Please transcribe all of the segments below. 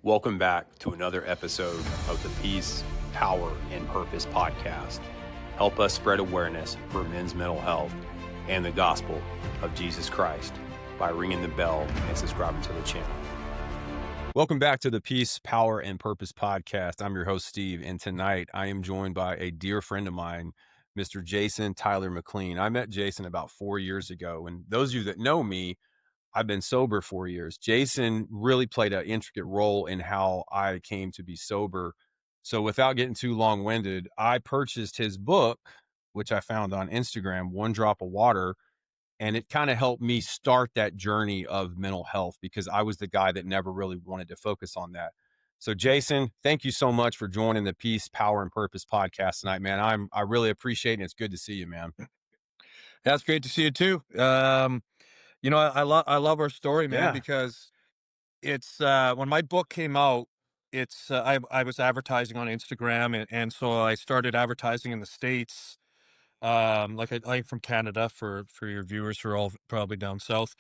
Welcome back to another episode of the Peace, Power, and Purpose podcast. Help us spread awareness for men's mental health and the gospel of Jesus Christ by ringing the bell and subscribing to the channel. Welcome back to the Peace, Power, and Purpose podcast. I'm your host, Steve, and tonight I am joined by a dear friend of mine, Mr. Jason Tyler McLean. I met Jason about 4 years ago, and those of you that know me, I've been sober 4 years. Jason really played an intricate role in how I came to be sober. So without getting too long-winded, I purchased his book, which I found on Instagram, One Drop of Water. And it kind of helped me start that journey of mental health because I was the guy that never really wanted to focus on that. So Jason, thank you so much for joining the Peace, Power, and Purpose podcast tonight, man. I really appreciate it. And it's good to see you, man. That's great to see you too. I love our story, man, Yeah. because it's when my book came out, I was advertising on Instagram, and so I started advertising in the States. I'm from Canada for your viewers who are all probably down south.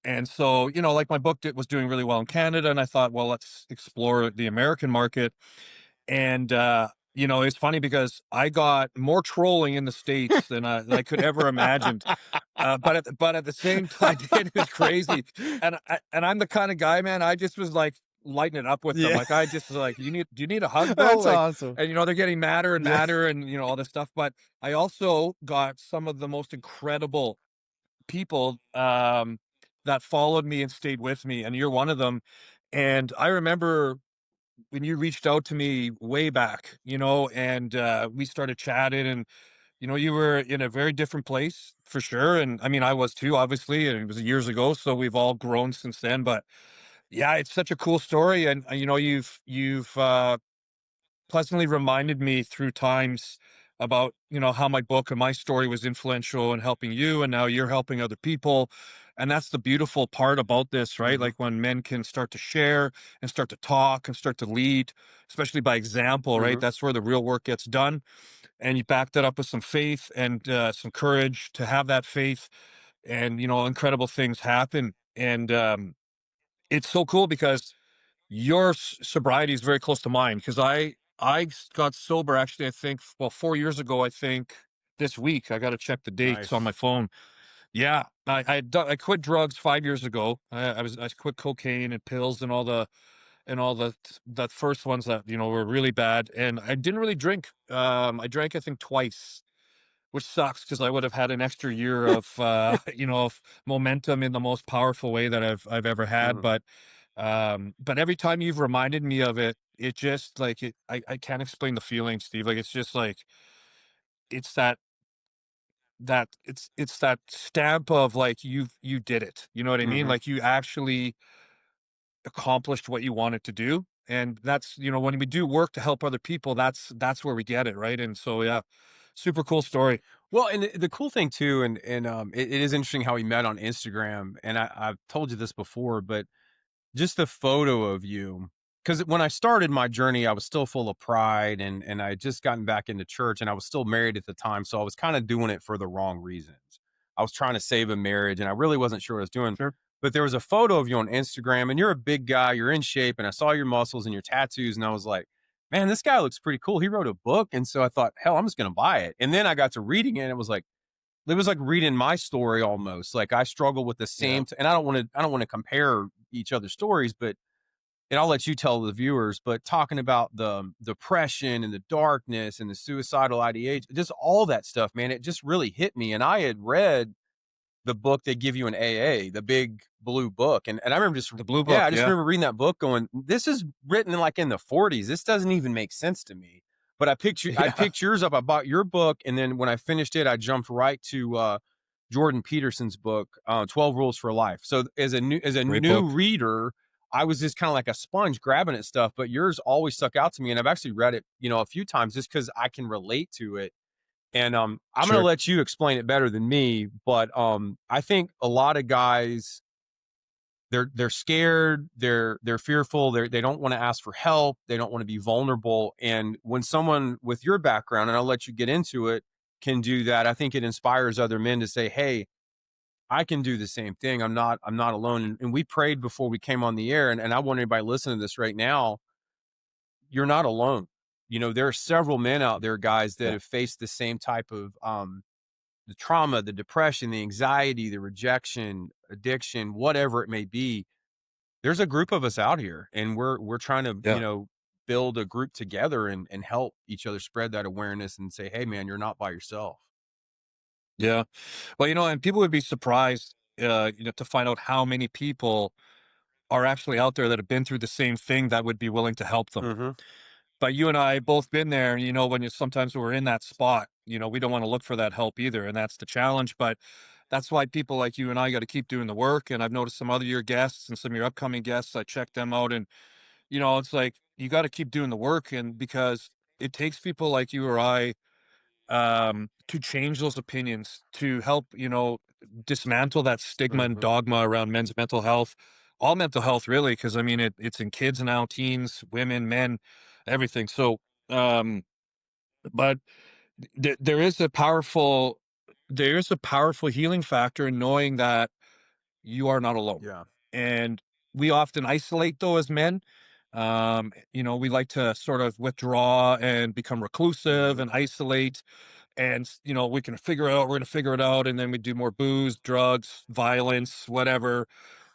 And so, my book was doing really well in Canada, and I thought, well, let's explore the American market. And, it's funny because I got more trolling in the States than I could ever imagined. But at the same time, it was crazy. And I'm the kind of guy, man, I just was like lighting it up with them. Yeah. Like, I just was like, do you need a hug, bro? That's Like, awesome. and they're getting madder and Yeah. madder and, all this stuff. But I also got some of the most incredible people, that followed me and stayed with me. And you're one of them. And I remember when you reached out to me way back, and we started chatting, and you were in a very different place for sure. And I mean, I was too, obviously, and it was years ago, so we've all grown since then. But yeah, it's such a cool story, and you've pleasantly reminded me through times about how my book and my story was influential in helping you, and now you're helping other people. And that's the beautiful part about this, right? Mhm. Like when men can start to share and start to talk and start to lead, especially by example, right? Mhm. That's where the real work gets done. And you back that up with some faith and some courage to have that faith, and incredible things happen. And it's so cool because your sobriety is very close to mine, because I got sober, actually, I think, well, 4 years ago. I think this week, I got to check the dates on Nice. my phone. Yeah, I quit drugs 5 years ago. I quit cocaine and pills and all the first ones that were really bad, and I didn't really drink. I drank, I think, twice, which sucks because I would have had an extra year of of momentum in the most powerful way that I've ever had. Mhm. But every time you've reminded me of it, it just like I can't explain the feeling, Steve. Like, it's just like it's it's that stamp of like you did it. You know what I mean? Mhm. Like, you actually accomplished what you wanted to do. And that's, when we do work to help other people, that's where we get it, right? And so, yeah, super cool story. Well, and the cool thing too, it is interesting how we met on Instagram, and I've told you this before, but just the photo of you, because when I started my journey, I was still full of pride, and I had just gotten back into church, and I was still married at the time, so I was kind of doing it for the wrong reasons. I was trying to save a marriage, and I really wasn't sure what I was doing. Sure. But there was a photo of you on Instagram, and you're a big guy, you're in shape, and I saw your muscles and your tattoos, and I was like, man, this guy looks pretty cool. He wrote a book, and so I thought, hell, I'm just going to buy it. And then I got to reading it, and it was like reading my story almost. Like, I struggle with the Yeah. same, and I don't want to compare each other's stories, but and I'll let you tell the viewers, but talking about the depression and the darkness and the suicidal ideation, just all that stuff, man, it just really hit me. And I had read the book they give you in AA, the big blue book. And I remember The blue yeah, book. I just Yeah. remember reading that book going, this is written like in the 40s. This doesn't even make sense to me. But I Yeah. picked yours up. I bought your book. And then when I finished it, I jumped right to Jordan Peterson's book, 12 Rules for Life. So as a Great new book. reader, I was just kind of like a sponge grabbing at stuff, but yours always stuck out to me. And I've actually read it, a few times just because I can relate to it. And I'm going to Sure. let you explain it better than me, but I think a lot of guys, they're scared, they're fearful, they don't want to ask for help, they don't want to be vulnerable. And when someone with your background, and I'll let you get into it, can do that, I think it inspires other men to say, hey, I can do the same thing. I'm not alone. And we prayed before we came on the air. And I want anybody listening to this right now, you're not alone. You know, there are several men out there, guys, that Yeah. have faced the same type of the trauma, the depression, the anxiety, the rejection, addiction, whatever it may be. There's a group of us out here, and we're trying to, Yeah. build a group together and help each other spread that awareness and say, hey man, you're not by yourself. Yeah. Well, and people would be surprised, to find out how many people are actually out there that have been through the same thing that would be willing to help them. Mm-hmm. But you and I both been there, when sometimes we're in that spot, we don't want to look for that help either. And that's the challenge. But that's why people like you and I got to keep doing the work. And I've noticed some other your guests and some of your upcoming guests, I checked them out, and, it's like you got to keep doing the work. And because it takes people like you or I, to change those opinions, to help, dismantle that stigma and Mm-hmm. dogma around men's mental health, all mental health, really. Because I mean, it's in kids now, teens, women, men, everything. So, um, but there is a powerful healing factor in knowing that you are not alone. Yeah. And we often isolate, though, as men. We like to sort of withdraw and become reclusive Mm-hmm. and isolate, and we can figure it out, we're going to figure it out, and then we do more booze, drugs, violence, whatever,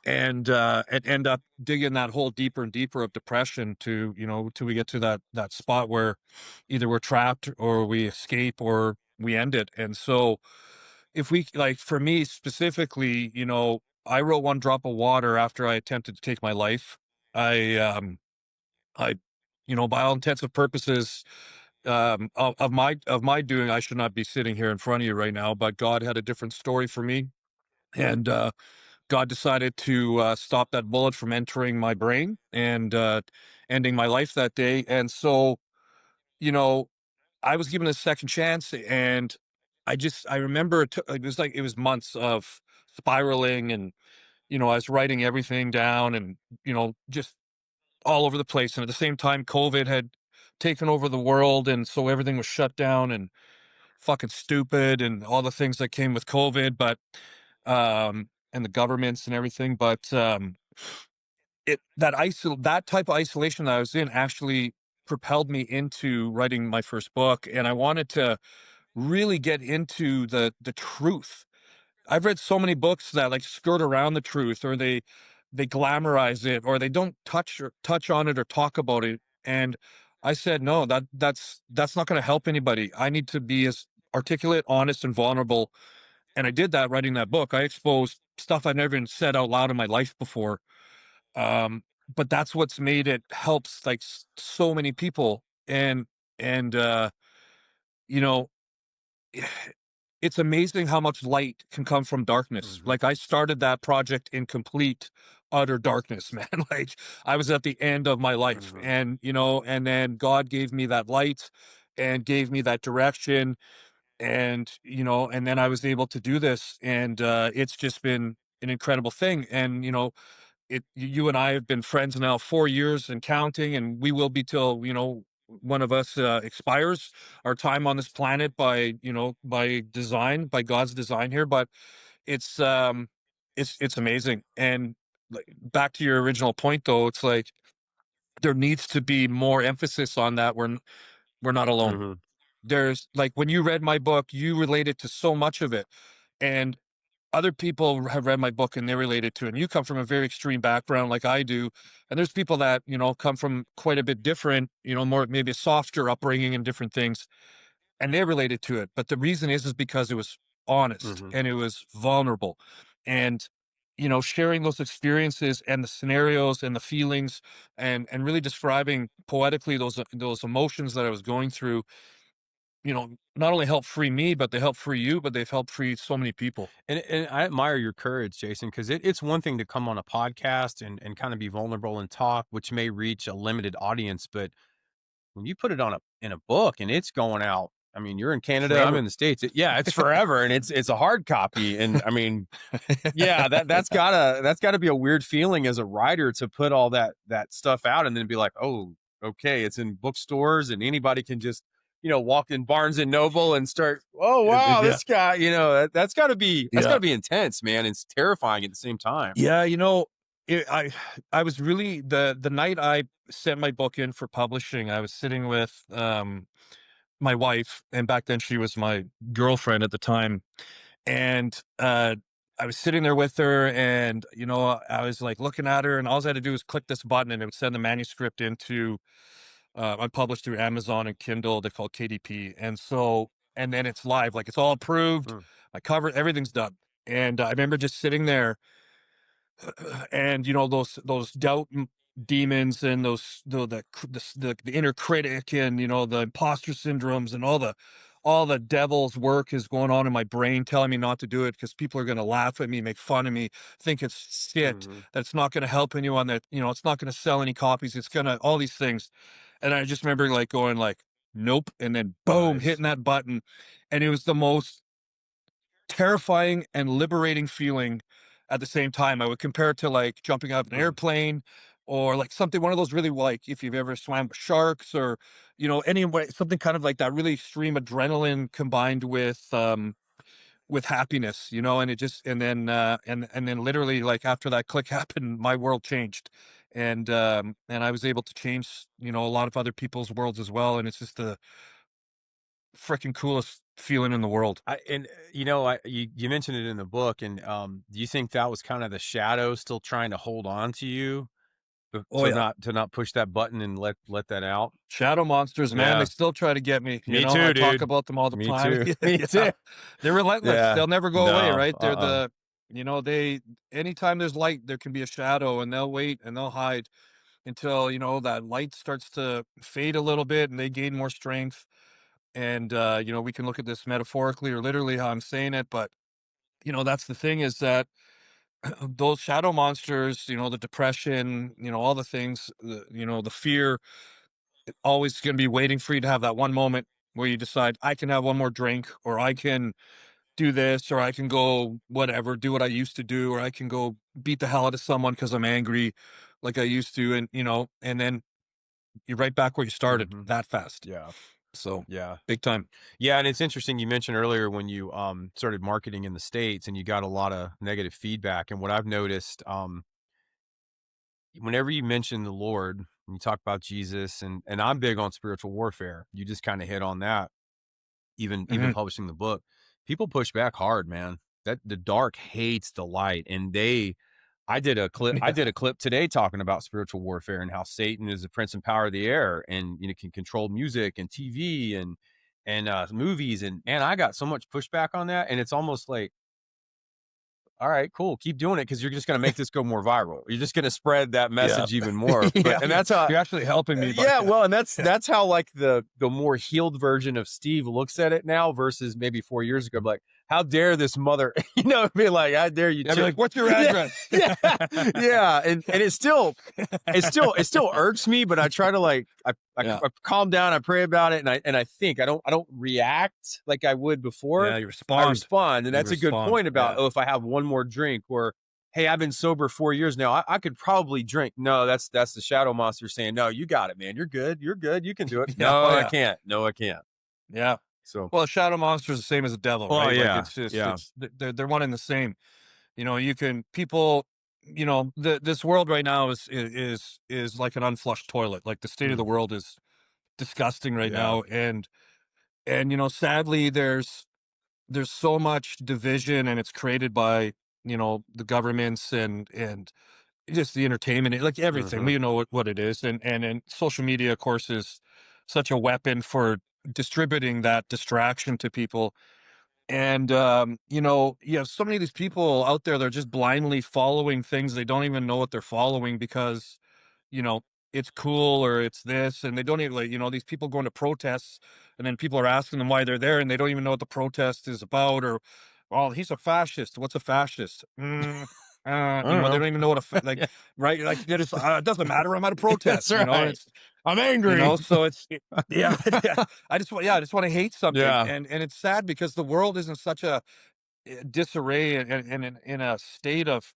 and end up digging that hole deeper and deeper of depression to till we get to that spot where either we're trapped or we escape or we end it. And so if we, like, for me specifically, I wrote One Drop of Water after I attempted to take my life. I by all intents and purposes, of my doing, I should not be sitting here in front of you right now, but God had a different story for me. And God decided to stop that bullet from entering my brain and ending my life that day. And so, you know, I was given a second chance, and I remember it was months of spiraling, and I was writing everything down, and just all over the place. And at the same time, COVID had taken over the world, and so everything was shut down and fucking stupid, and all the things that came with COVID, but and the governments and everything. But that type of isolation that I was in actually propelled me into writing my first book, and I wanted to really get into the truth. I've read so many books that like skirt around the truth, or they glamorize it, or they don't touch on it or talk about it. And I said, no, that's not going to help anybody. I need to be as articulate, honest, and vulnerable. And I did that writing that book. I exposed stuff I've never even said out loud in my life before. Um, but that's what's made it helps like so many people. And you know, it's amazing how much light can come from darkness. Mm-hmm. Like, I started that project in complete, utter darkness, man. Like, I was at the end of my life, Mm-hmm. and then God gave me that light and gave me that direction. And then I was able to do this. And it's just been an incredible thing. And, you and I have been friends now 4 years and counting, and we will be till one of us expires our time on this planet by design, by God's design here. But it's it's amazing. And like, back to your original point, though, it's like there needs to be more emphasis on that. We're not alone. Mm-hmm. There's like, when you read my book, you related to so much of it, and other people have read my book and they're related to it. And you come from a very extreme background like I do. And there's people that, come from quite a bit different, more maybe a softer upbringing and different things, and they're related to it. But the reason is because it was honest Mm-hmm. and it was vulnerable. And, sharing those experiences and the scenarios and the feelings, and really describing poetically those emotions that I was going through, not only help free me, but they help free you, but they've helped free so many people. And I admire your courage, Jason, because it's one thing to come on a podcast and kind of be vulnerable and talk, which may reach a limited audience. But when you put it in a book and it's going out, I mean, you're in Canada, I'm Forever. in the States. Yeah, it's forever, and it's a hard copy. And I mean, yeah, that's gotta be a weird feeling as a writer to put all that stuff out and then be like, oh, okay, it's in bookstores and anybody can just walk in Barnes and Noble and start, oh wow, Yeah. this guy, that's got to be Yeah. intense, man. It's terrifying at the same time. Yeah, it, I was really the night I sent my book in for publishing, I was sitting with my wife, and back then she was my girlfriend at the time, and I was sitting there with her, and I was like looking at her, and all I had to do was click this button, and it would send the manuscript into unpublished through Amazon and Kindle. They call it KDP, and then it's live, like it's all approved. Mm. I covered everything's done, and I remember just sitting there and those demons and those the inner critic and the imposter syndromes and all the devil's work is going on in my brain telling me not to do it because people are going to laugh at me, make fun of me, think it's shit, Hmm. that's not going to help anyone, that it's not going to sell any copies, it's going to all these things. And I just remember like going like nope, and then boom, Nice. hitting that button. And it was the most terrifying and liberating feeling at the same time. I would compare it to like jumping out of an Mm. airplane or like something, one of those really, like if you've ever swam with sharks or, anyway, something kind of like that really extreme adrenaline combined with happiness, and it just, and then literally like after that click happened, my world changed. And I was able to change, a lot of other people's worlds as well. And it's just the freaking coolest feeling in the world. You mentioned it in the book, and do you think that was kind of the shadow still trying to hold on to you, Oh yeah. to not push that button and let that out? Shadow monsters, man, they Yeah. still try to get me, Me I too, talk dude. about them all the Me time. too. Me Yeah. too. They're relentless. Yeah. They'll never go away, No. right? They're Uh-uh. they anytime there's light, there can be a shadow, and they'll wait and they'll hide until, that light starts to fade a little bit and they gain more strength. And we can look at this metaphorically or literally how I'm saying it, but that's the thing, is that those shadow monsters, the depression, all the things, the fear, always going to be waiting for you to have that one moment where you decide, I can have one more drink, or I can do this, or I can go whatever, do what I used to do, or I can go beat the hell out of someone because I'm angry like I used to. And, and then you're right back where you started Mhm. that fast. Yeah. So Yeah. big time. Yeah, and it's interesting you mentioned earlier when you, started marketing in the States and you got a lot of negative feedback, and what I've noticed, whenever you mention the Lord, and you talk about Jesus, and I'm big on spiritual warfare, you just kinda hit on that, even Hmm. publishing the book. People push back hard, man. That the dark hates the light, and I Yeah. did a clip today talking about spiritual warfare and how Satan is the prince and power of the air, and can control music and TV and movies, and man, I got so much pushback on that, and it's almost like, all right, cool, keep doing it because you're just going to make this go more viral. You're just going to spread that Yeah. message even more. But Yeah. and You're, that's how, you're actually helping me, but yeah, yeah. well, and that's Yeah. that's how like the more healed version of Steve looks at it now versus maybe 4 years ago. Like, how dare this mother, be like, how dare you? I'd be like, what's your Yeah, address? yeah, yeah, and it still irks me, but I try to like Yeah. I calm down, I pray about it, and I think I don't react like I would before. Yeah. You I respond. respond, and You that's a good respond. point about, Yeah. oh, if I have one more drink, or hey, I've been sober 4 years now, I could probably drink. No, that's the shadow monster saying, no, you got it, man, you're good, you can do it. Yeah. No, Oh I yeah. can't. No, I can't. Yeah. So, Well, a shadow monster is the same as a devil, oh right? Like yeah, it's just yeah. they're one and the same. You can people, this world right now is like an unflushed toilet. Like the state of Mm, the world is disgusting right yeah. now, and sadly there's so much division, and it's created by the governments and just the entertainment, like everything. Hmm. We know what it is, and social media, of course, is such a weapon for distributing that distraction to people. And you have so many of these people out there that are just blindly following things they don't even know what they're following because you know, it's cool or it's this, and they don't even like, these people going to protests, and then people are asking them why they're there, and they don't even know what the protest is about, or, oh, he's a fascist. What's a fascist? I don't They know. don't even know what like, Yeah, right? Like, they just, it doesn't matter. I'm at a that's protest, and right. it's, I'm angry. so yeah, yeah. Yeah, I just want to hate something, Yeah. and it's sad because the world is in such a disarray and in a state of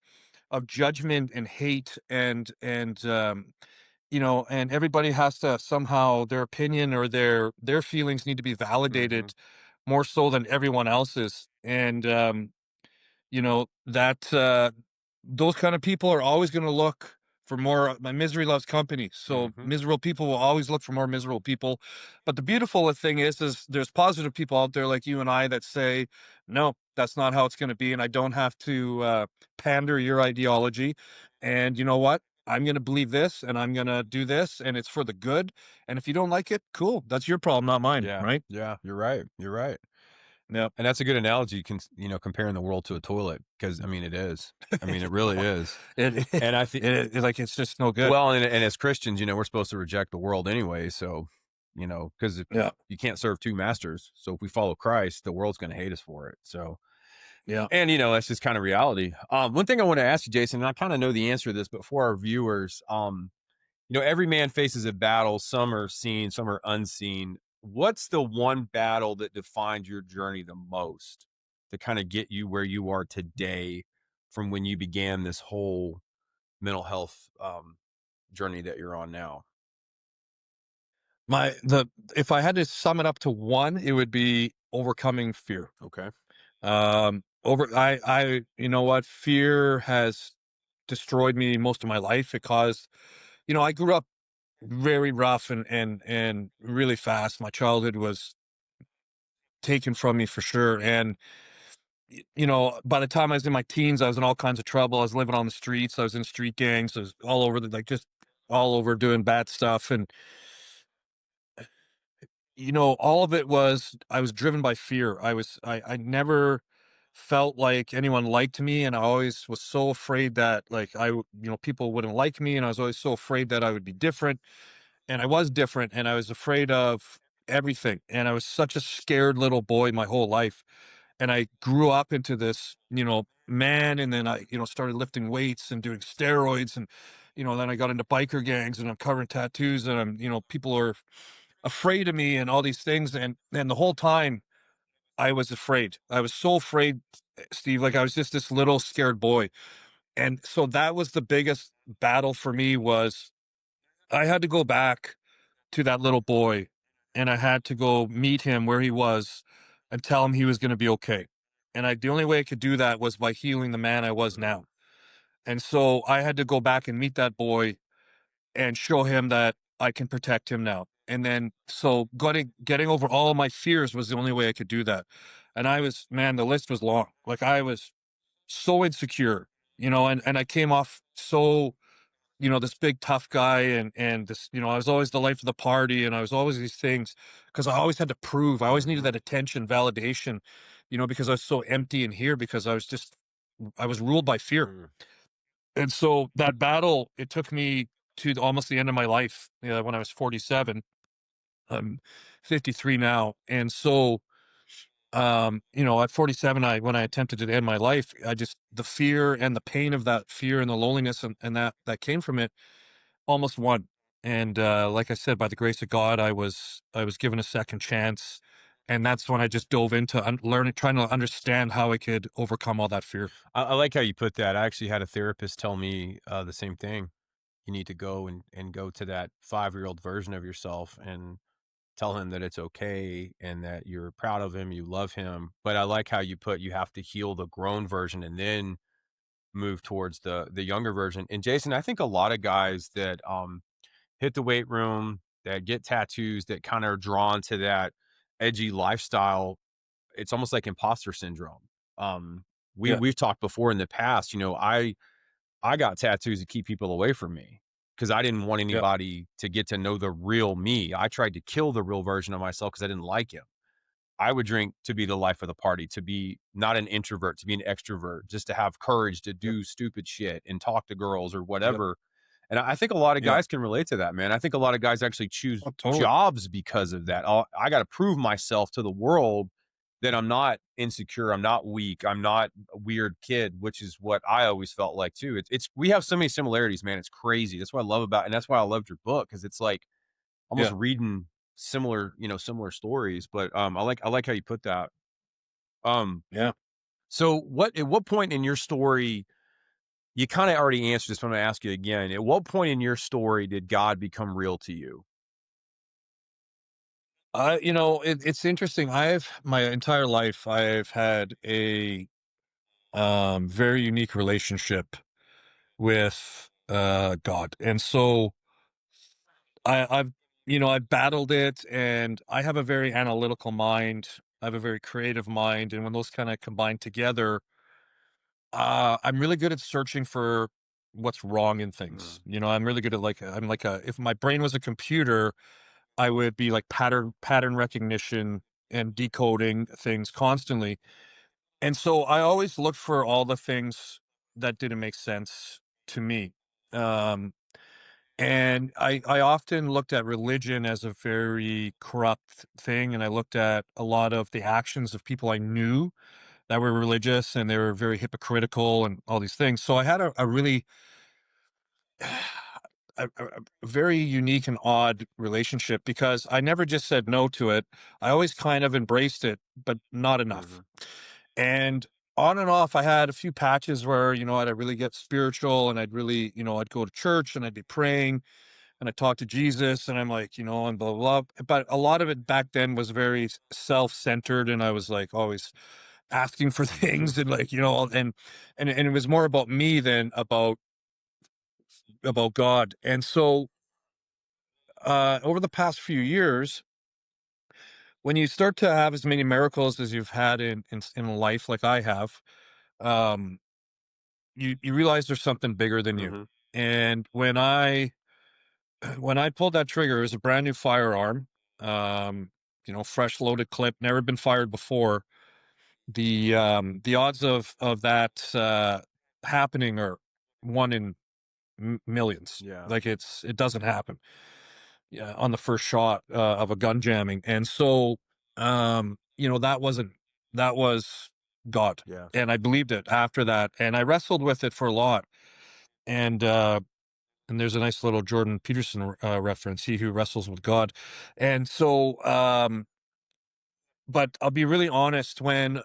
judgment and hate and and everybody has to somehow their opinion or their feelings need to be Hmm. validated more so than everyone else's. And that those kind of people are always going to look for more. My misery loves company, so Hmm. miserable people will always look for more miserable people. But the beautiful thing is there's positive people out there like you and I that say, no, that's not how it's going to be, and I don't have to pander your ideology. And you know what? I'm going to believe this, and I'm going to do this, and it's for the good. And if you don't like it, cool, that's your problem, not mine, Yeah, right? yeah, you're right. You're right. Yeah. And that's a good analogy, comparing the world to a toilet, because I mean, it is. I mean, it really is. it, it, And I think, like it's just no good. well, and as Christians, we're supposed to reject the world anyway. So, because Yeah. you can't serve two masters. So if we follow Christ, the world's going to hate us for it. So, Yeah. and that's just kind of reality. One thing I want to ask you, Jason, and I kind of know the answer to this, but for our viewers, every man faces a battle. Some are seen, some are unseen. What's the one battle that defined your journey the most to kind of get you where you are today from when you began this whole mental health journey that you're on now? My the If I had to sum it up to one, it would be overcoming fear. Okay. Over you know what? Fear has destroyed me most of my life. It caused, I grew up very rough and really fast. My childhood was taken from me for sure. And by the time I was in my teens, I was in all kinds of trouble. I was living on the streets. I was in street gangs. I was all over just all over doing bad stuff. And all of it was I was driven by fear. I never felt like anyone liked me, and I always was so afraid that people wouldn't like me, and I was always so afraid that I would be different, and I was different, and I was afraid of everything, and I was such a scared little boy my whole life. And I grew up into this, man, and then I, started lifting weights and doing steroids, and then I got into biker gangs, and I'm covering tattoos, and people are afraid of me and all these things. And the whole time I was afraid. I was so afraid, Steve, like I was just this little scared boy. And so that was the biggest battle for me was I had to go back to that little boy and I had to go meet him where he was and tell him he was going to be okay. And the only way I could do that was by healing the man I was Mm. now. And so I had to go back and meet that boy and show him that I can protect him now. And then so getting over all of my fears was the only way I could do that. And man, the list was long. Like I was so insecure, and I came off so, this big tough guy and this, I was always the life of the party and I was always these things because I always had to prove. I always needed Mhm. that attention, validation, because I was so empty in here because I was ruled by fear. Mm. And so that battle, it took me to almost the end of my life, when I was 47. I'm 53 now. And so, at 47, when I attempted to end my life, the fear and the pain of that fear and the loneliness and that came from it almost won. And, like I said, by the grace of God, I was given a second chance. And that's when I just dove into learning, trying to understand how I could overcome all that fear. I like how you put that. I actually had a therapist tell me the same thing. You need to go and go to that 5-year-old version of yourself and tell him that it's okay and that you're proud of him, you love him. But I like how you put you have to heal the grown version and then move towards the younger version. And Jason, I think a lot of guys that hit the weight room, that get tattoos, that kind of are drawn to that edgy lifestyle, it's almost like imposter syndrome. Um, Yeah. we've talked before in the past, I got tattoos to keep people away from me because I didn't want Yeah. anybody to get to know the real me. I tried to kill the real version of myself because I didn't like him. I would drink to be the life of the party, to be not an introvert, to be an extrovert, just to have courage to Yep. do stupid shit and talk to girls or Yep. whatever. And I think a lot of Yeah. guys can relate to that, man. I think a lot of guys actually choose Oh, totally. jobs because of that. I got to prove myself to the world that I'm not insecure, I'm not weak, I'm not a weird kid, which is what I always felt like too. It's we have so many similarities, man. It's crazy. That's what I love about, and that's why I loved your book because it's like almost Yeah. reading similar stories. But I like how you put that. Um, Yeah. so at what point in your story You kind of already answered this, but I'm going to ask you again. At what point in your story did God become real to you? It's interesting. I've my entire life, I've had a very unique relationship with God, and so I've I've battled it, and I have a very analytical mind. I have a very creative mind, and when those kind of combine together, I'm really good at searching for what's wrong in things. Mm, I'm really good at I'm like a if my brain was a computer, I would be like pattern recognition and decoding things constantly. And so I always looked for all the things that didn't make sense to me. Um, and I often looked at religion as a very corrupt thing. And I looked at a lot of the actions of people I knew that were religious, and they were very hypocritical and all these things. So I had a really a very unique and odd relationship because I never just said no to it. I always kind of embraced it, but not enough. mhm, And on and off, I had a few patches where, I'd really get spiritual, and I'd really, I'd go to church and I'd be praying and I'd talk to Jesus, and I'm like, and blah, blah, blah. But a lot of it back then was very self centered. And I was like always asking for mhm, things, and like, and it was more about me than about God. And so, over the past few years, when you start to have as many miracles as you've had in life, like I have, um, you realize there's something bigger than you. mhm, And when I pulled that trigger, it was a brand new firearm, um, fresh loaded clip, never been fired before. The odds of that happening are one in millions. yeah, Like it doesn't happen, yeah, on the first shot of a gun jamming. And so, that was God. yeah, And I believed it after that. And I wrestled with it for a lot. And, and there's a nice little Jordan Peterson reference, he who wrestles with God. And so, but I'll be really honest, when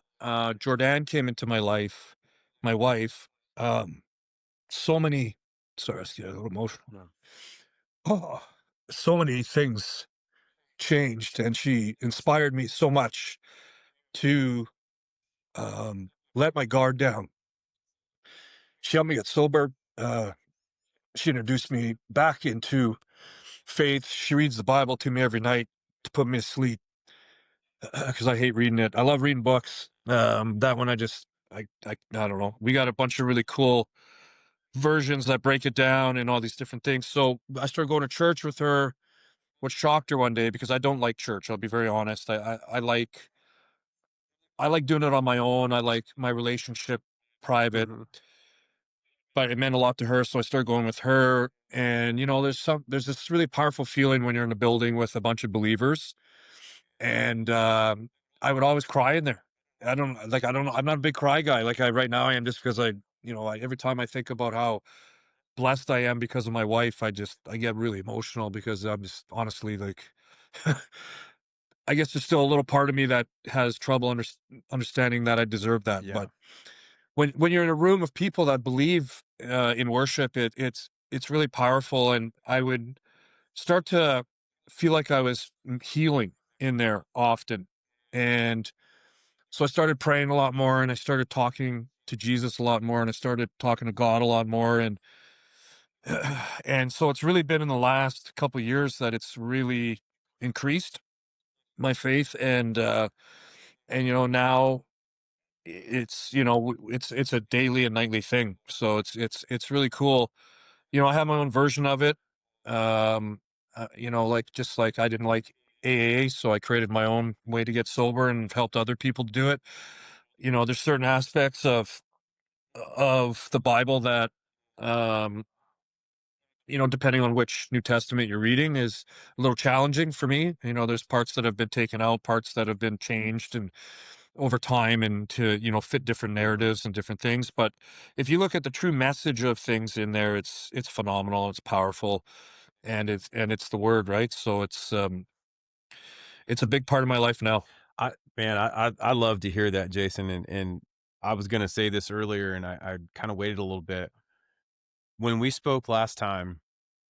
Jordan came into my life, my wife, um, so many, sorry, I was getting a little emotional. no, Oh, so many things changed, and she inspired me so much to let my guard down. She helped me get sober. She introduced me back into faith. She reads the Bible to me every night to put me to sleep because I hate reading it. I love reading books. That one I don't know. We got a bunch of really cool versions that break it down and all these different things. So I started going to church with her. What shocked her one day, because I don't like church. I'll be very honest. I like doing it on my own. I like my relationship private, mhm, but it meant a lot to her. So I started going with her. And there's this really powerful feeling when you're in a building with a bunch of believers. And I would always cry in there. I don't know. I'm not a big cry guy. Like right now I am, just because every time I think about how blessed I am because of my wife, I get really emotional, because I'm just honestly like, I guess there's still a little part of me that has trouble understanding that I deserve that. yeah, But when you're in a room of people that believe in worship, it's really powerful. And I would start to feel like I was healing in there often. And so I started praying a lot more, and I started talking to Jesus a lot more, and I started talking to God a lot more. And and so it's really been in the last couple years that it's really increased my faith. And now it's a daily and nightly thing. So it's really cool. I have my own version of it. Um, like, just like I didn't like AAA, so I created my own way to get sober and helped other people do it. There's certain aspects of the Bible that, um, depending on which New Testament you're reading, is a little challenging for me. There's parts that have been taken out, parts that have been changed and over time, and to, fit different mhm. narratives and different things. But if you look at the true message of things in there, it's phenomenal, it's powerful, and it's the word, right? So it's a big part of my life now. I love to hear that, Jason. And I was going to say this earlier, and I kind of waited a little bit. when we spoke last time,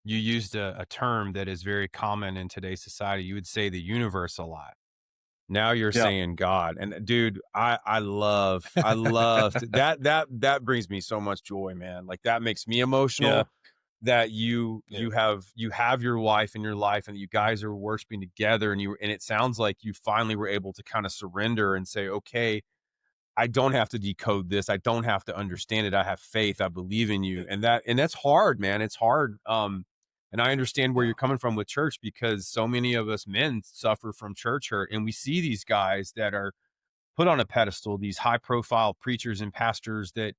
you used a term that is very common in today's society. You would say the universe a lot. Now you're Yeah. saying God. And dude, I love that brings me so much joy, man. Like that makes me Yeah. emotional that you Yeah. you have your wife in your life and you guys are worshiping together and it sounds like you finally were able to kind of surrender and say, okay, I don't have to decode this. I don't have to understand it. I have faith. I believe in you. And that's hard, man. It's hard. And I understand where Yeah. you're coming from with church because so many of us men suffer from church hurt. And we see these guys that are put on a pedestal, these high profile preachers and pastors that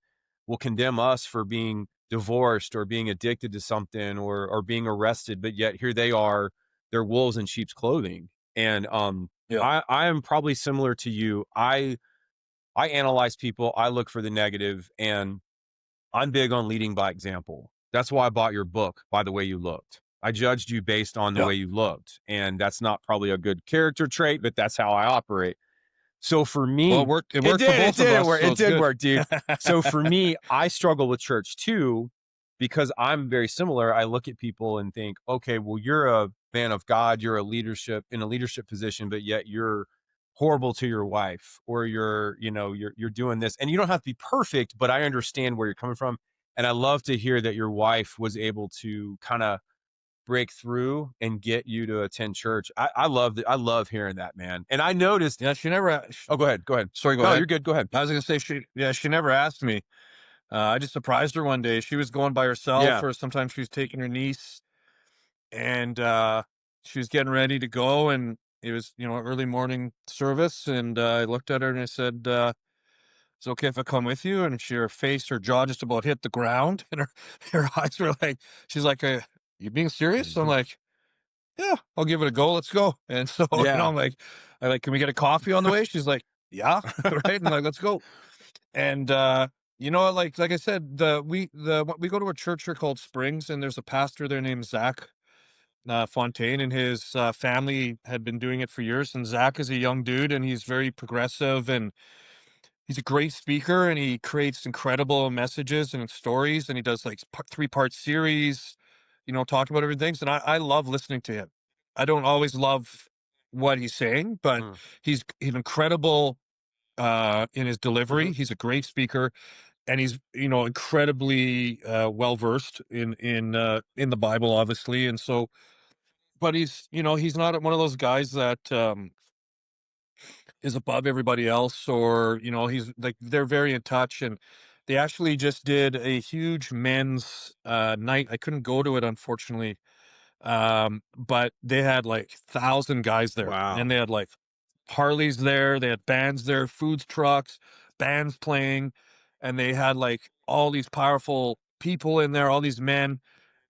will condemn us for being divorced or being addicted to something or being arrested. But yet here they are, they're wolves in sheep's clothing. And Yeah. I am probably similar to you. I analyze people, I look for the negative, and I'm big on leading by example. That's why I bought your book, By the Way You Looked. I judged you based on the Yeah. way you looked. And that's not probably a good character trait, but that's how I operate. So for Well, me, it worked for it both of did us, work. so It it's did good. work, dude. So for me, I struggle with church too, because I'm very similar. I look at people and think, okay, well, you're a man of God, you're in a leadership position, but yet you're horrible to your wife, or you're doing this. And you don't have to be perfect, but I understand where you're coming from. And I love to hear that your wife was able to kind of break through and get you to attend church. I love that. I love hearing that, man. And I noticed. Yeah, she never Oh, go ahead. Go ahead. sorry, go No, ahead. you're good. Go ahead. I was gonna say she never asked me. I just surprised her one day. She was going by herself, Yeah. or sometimes she was taking her niece, and she was getting ready to go, and it was, early morning service, and I looked at her and I said, "It's okay if I come with you?" And her jaw just about hit the ground, and her eyes were like, she's like, "You being serious?" I'm like, "Yeah, I'll give it a go. Let's go." And so, Yeah. I'm like, "Can we get a coffee on the way?" She's like, "Yeah." Right. And like, let's go. And, like I said, we go to a church here called Springs, and there's a pastor there named Zach Fontaine, and his family had been doing it for years. And Zach is a young dude, and he's very progressive, and he's a great speaker, and he creates incredible messages and stories, and he does like 3-part series, talking about everything. And I love listening to him. I don't always love what he's saying, but Mm, he's incredible in his delivery. mhm. He's a great speaker, and he's, incredibly well versed in the Bible, obviously. And so, but he's not one of those guys that is above everybody else, or he's like, they're very in touch. And they actually just did a huge men's night. I couldn't go to it, unfortunately, but they had like 1,000 guys there, and Wow. they had like Harleys there, they had bands there, food trucks, bands playing, and they had like all these powerful people in there, all these men.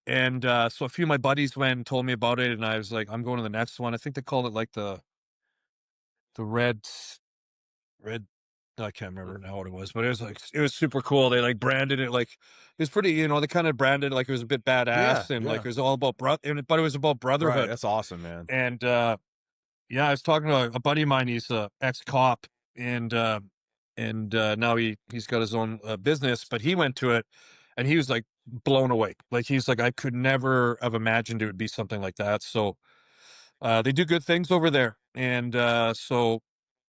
And so a few of my buddies went and told me about it, and I was like, I'm going to the next one. I think they called it like the red. I can't remember Mm. now what it was, but it was super cool. They like branded it like it was pretty, they kind of branded it like it was a bit Yeah. badass, and like Yeah. it was all about but it was about Right. brotherhood. That's awesome, man. And yeah, I was talking to a buddy of mine. He's a ex-cop, and now he's got his own business. But he went to it, and he was like blown away. Like he's like, I could never have imagined it would be something like that. So they do good things over there, and so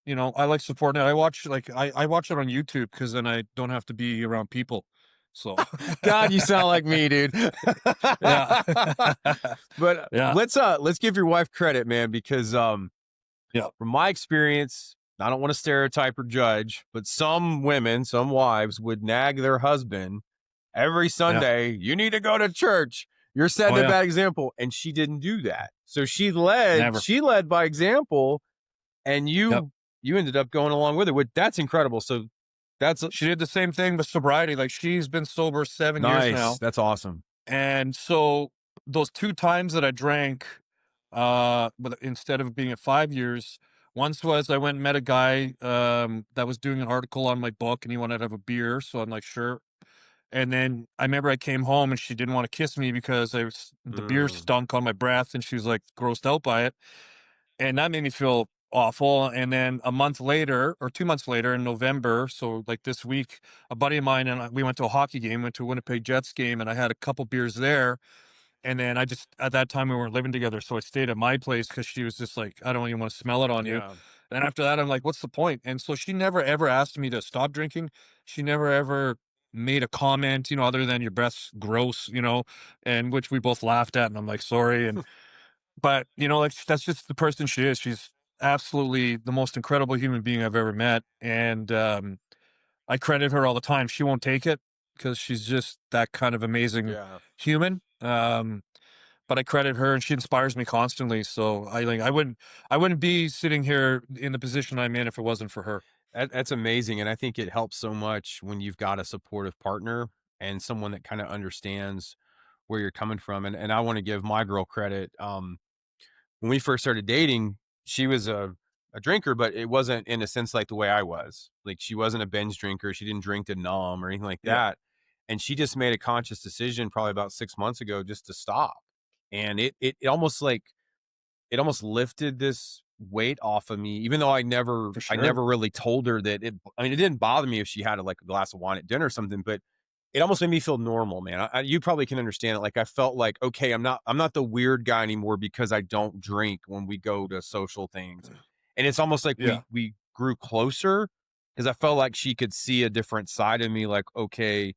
I like supporting it. I watch it on YouTube, because then I don't have to be around people. So God, you sound like me, dude. yeah, But yeah, let's give your wife credit, man, because yeah, from my experience, I don't want to stereotype or judge, but some women, some wives would nag their husband every yeah. Sunday, you need to go to church. You're Oh setting a yeah, bad example. And she didn't do that. So never. she led by example, and Yep. you ended up going along with it. That's incredible. So that's She did the same thing with sobriety. Like, she's been sober 7 years nice. now. That's awesome. And so those 2 times that I drank, but instead of being at 5 years, once was I went and met a guy, that was doing an article on my book, and he wanted to have a beer. So I'm like, sure. And then I remember I came home, and she didn't want to kiss me because the beer Mm, stunk on my breath, and she was like grossed out by it. And that made me feel awful. And then a month later, or 2 months later, in November, so like this week, a buddy of mine and we went to a hockey game, went to a Winnipeg Jets game, and I had a couple beers there. And then I just, at that time, we weren't living together, so I stayed at my place because she was just like, I don't even want to smell it on you. Yeah. And after that, I'm like, what's the point? And so she never ever asked me to stop drinking. She never ever made a comment, other than your breath's gross, and which we both laughed at. And I'm like, sorry. But, like, that's just the person she is. She's absolutely the most incredible human being I've ever met. And I credit her all the time. She won't take it because she's just that kind of amazing Yeah. human. But I credit her, and she inspires me constantly. So I wouldn't be sitting here in the position I'm in if it wasn't for her. That's amazing. And I think it helps so much when you've got a supportive partner and someone that kind of understands where you're coming from. And I want to give my girl credit. When we first started dating, she was a drinker, but it wasn't in a sense like the way I was. Like she wasn't a binge drinker. She didn't drink to numb or anything like Yeah, that. And she just made a conscious decision probably about 6 months ago just to stop. And it almost like it almost lifted this weight off of me, even though for I sure. never really told her that I mean, it didn't bother me if she had like a glass of wine at dinner or something, but it almost made me feel normal, man. You probably can understand it. Like I felt like, okay, I'm not the weird guy anymore because I don't drink when we go to social things. And it's almost like Yeah, we grew closer because I felt like she could see a different side of me. Like, okay,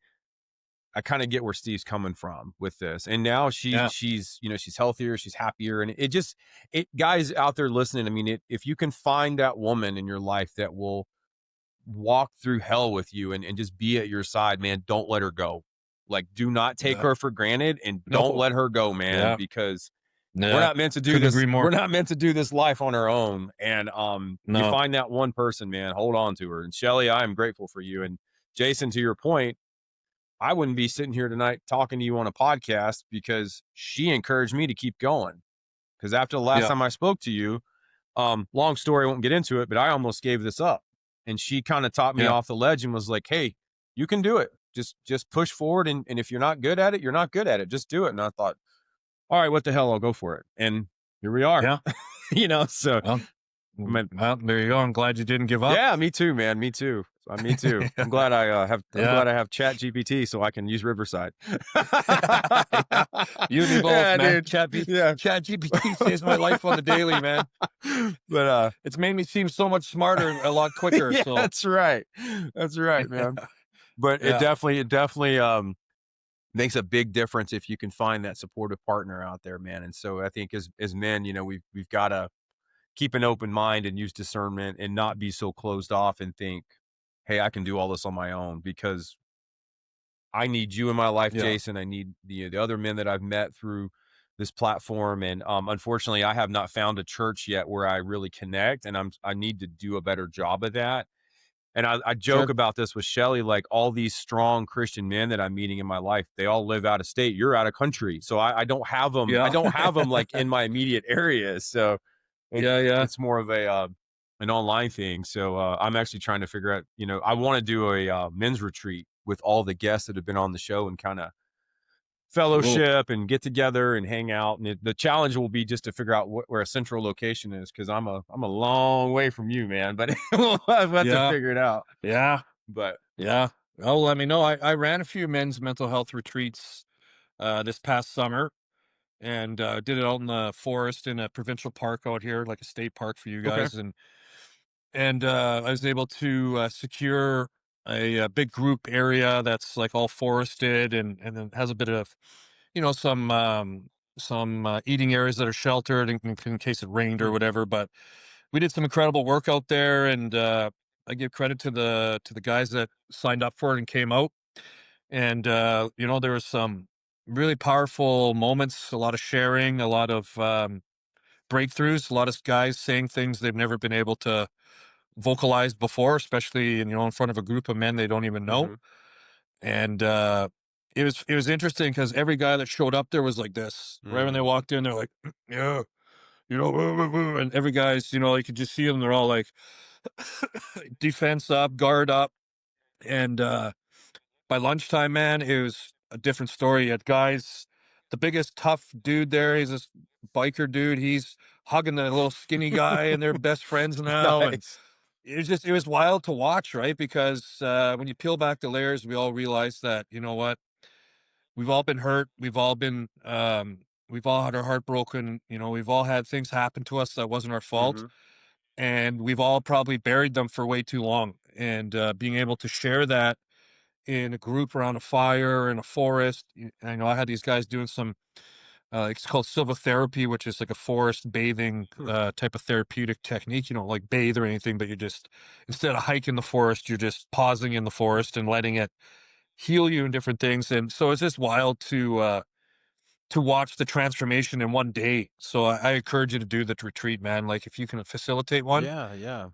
I kind of get where Steve's coming from with this. And now yeah, she's, she's healthier, she's happier. And it just, it guys out there listening, I mean, if you can find that woman in your life that will walk through hell with you and just be at your side, man, don't let her go. Like, do not take yeah. her for granted and don't No, let her go, man, yeah, because we're yeah. not meant to do Couldn't this. agree We're more. not meant to do this life on our own. And you No, find that one person, man, hold on to her. And Shelly, I am grateful for you. And Jason, to your point, I wouldn't be sitting here tonight talking to you on a podcast because she encouraged me to keep going. Because after the last yeah, time I spoke to you, long story, I won't get into it, but I almost gave this up. And she kind of taught me yeah, off the ledge and was like, hey, you can do it. Just push forward. And if you're not good at it, you're not good at it. Just do it. And I thought, all right, what the hell? I'll go for it. And here we are. yeah. So Well, I mean, well, there you go. I'm glad you didn't give up. yeah, me too, man. Me too. Me too. I'm Yeah. glad I have Chat GPT so I can use Riverside. Yeah. You and me both, Yeah, man. dude. Yeah. Chat GPT saves my life on the daily, man. But It's made me seem so much smarter and a lot quicker. yeah, So that's right. That's right, man. But yeah, it definitely makes a big difference if you can find that supportive partner out there, man. And so I think as men, we've got to keep an open mind and use discernment and not be so closed off and think, hey, I can do all this on my own because I need you in my life, yeah, Jason. I need the other men that I've met through this platform. And unfortunately, I have not found a church yet where I really connect, and I need to do a better job of that. And I joke sure. about this with Shelly, like all these strong Christian men that I'm meeting in my life, they all live out of state. You're out of country, so I don't have them. I Yeah, don't have them like in my immediate area. So yeah, yeah. it's more of a an online thing. So I'm actually trying to figure out. I want to do a men's retreat with all the guests that have been on the show and kind of Cool. fellowship and get together and hang out. And the challenge will be just to figure out where a central location is because I'm a long way from you, man. But we'll have to Yeah, figure it out. yeah, But yeah. Oh, let me know. I ran a few men's mental health retreats this past summer, and did it out in the forest in a provincial park out here, like a state park for you okay. guys. And I was able to secure a big group area that's like all forested, and then has a bit of, some eating areas that are sheltered in case it rained or Hmm. whatever. But we did some incredible work out there, and I give credit to the guys that signed up for it and came out. And there was some really powerful moments, a lot of sharing, a lot of breakthroughs, a lot of guys saying things they've never been able to vocalized before, especially in front of a group of men they don't even know. Hmm. And it was interesting because every guy that showed up there was like this. Right when they Mm. walked in, they're like, yeah, and every guy's, you could just see them. They're all like defense up, guard up, and by lunchtime, man, it was a different story. You had guys, the biggest tough dude there. He's this biker dude. He's hugging the little skinny guy, and they're best friends now. And Nice. it was wild to watch, right? Because when you peel back the layers, we all realize that, you know what, we've all been hurt, we've all had our heart broken, we've all had things happen to us that wasn't our fault, Mhm. and we've all probably buried them for way too long. And being able to share that in a group around a fire in a forest. I know I had these guys doing some, it's called silvotherapy, which is like a forest bathing Hmm. type of therapeutic technique. You don't like bathe or anything, but you just, instead of hiking the forest, you're just pausing in the forest and letting it heal you and different things. And so it's just wild to watch the transformation in one day. So I encourage you to do the retreat, man. Like if you can facilitate one, Yeah, yeah.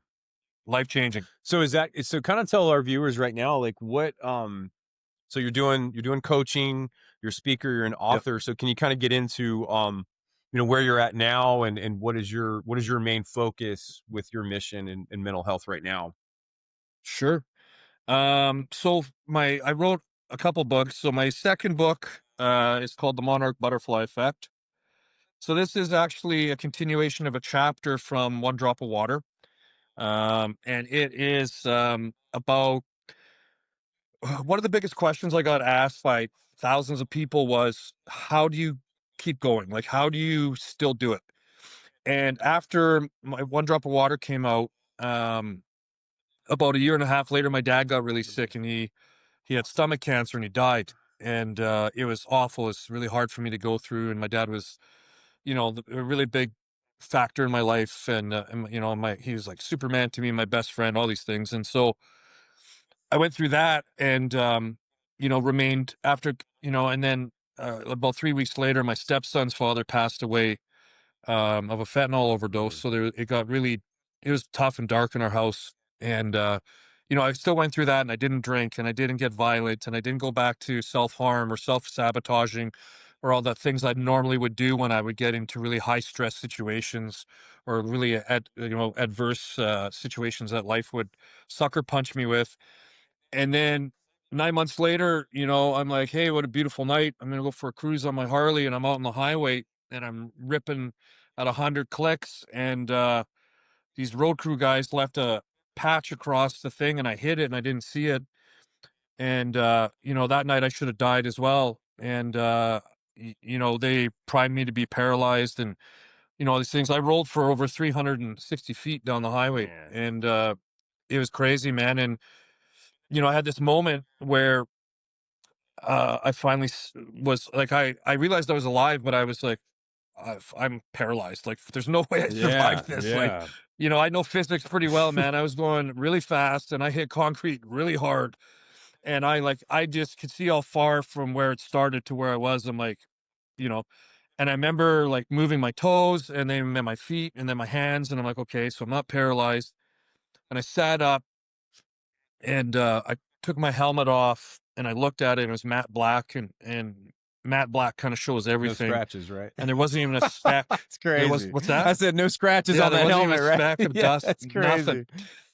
life changing. So so kind of tell our viewers right now, like what so you're doing coaching, you're a speaker, you're an Yep. author. So can you kind of get into where you're at now, and what is your main focus with your mission in mental health right now? Sure. So I wrote a couple books. So my second book is called The Monarch Butterfly Effect. So this is actually a continuation of a chapter from One Drop of Water. And it is about one of the biggest questions I got asked by thousands of people was, how do you keep going? Like, how do you still do it? And after my One Drop of Water came out, um, about a year and a half later, my dad got really sick, and he had stomach cancer, and he died. And it was awful. It's really hard for me to go through. And my dad was, a really big factor in my life. And he was like Superman to me, my best friend, all these things. And so I went through that, and remained after, and then about 3 weeks later, my stepson's father passed away of a fentanyl overdose. Mm. So it was tough and dark in our house. And, I still went through that, and I didn't drink, and I didn't get violent, and I didn't go back to self harm or self sabotaging or all the things I normally would do when I would get into really high stress situations or really adverse situations that life would sucker punch me with. And then 9 months later, I'm like, hey, what a beautiful night. I'm going to go for a cruise on my Harley, and I'm out on the highway, and I'm ripping at 100 clicks. And these road crew guys left a patch across the thing, and I hit it and I didn't see it. And, that night I should have died as well. And, they primed me to be paralyzed and, all these things. I rolled for over 360 feet down the highway, Man. and it was crazy, man. And, I had this moment where I finally was like, I realized I was alive, but I was like, I'm paralyzed. Like, there's no way I Yeah, survived this. Like, yeah. I know physics pretty well, man. I was going really fast, and I hit concrete really hard. And I just could see how far from where it started to where I was. I'm like, you know, and I remember like moving my toes and then my feet and then my hands. And I'm like, okay, so I'm not paralyzed. And I sat up, and I took my helmet off, and I looked at it, and it was matte black, and matte black kind of shows No everything. scratches, right? And there wasn't even a speck. It's There was, crazy. what's that? I said no scratches Yeah, on there that wasn't even a helmet, right? speck of Yeah, dust, that's nothing. crazy.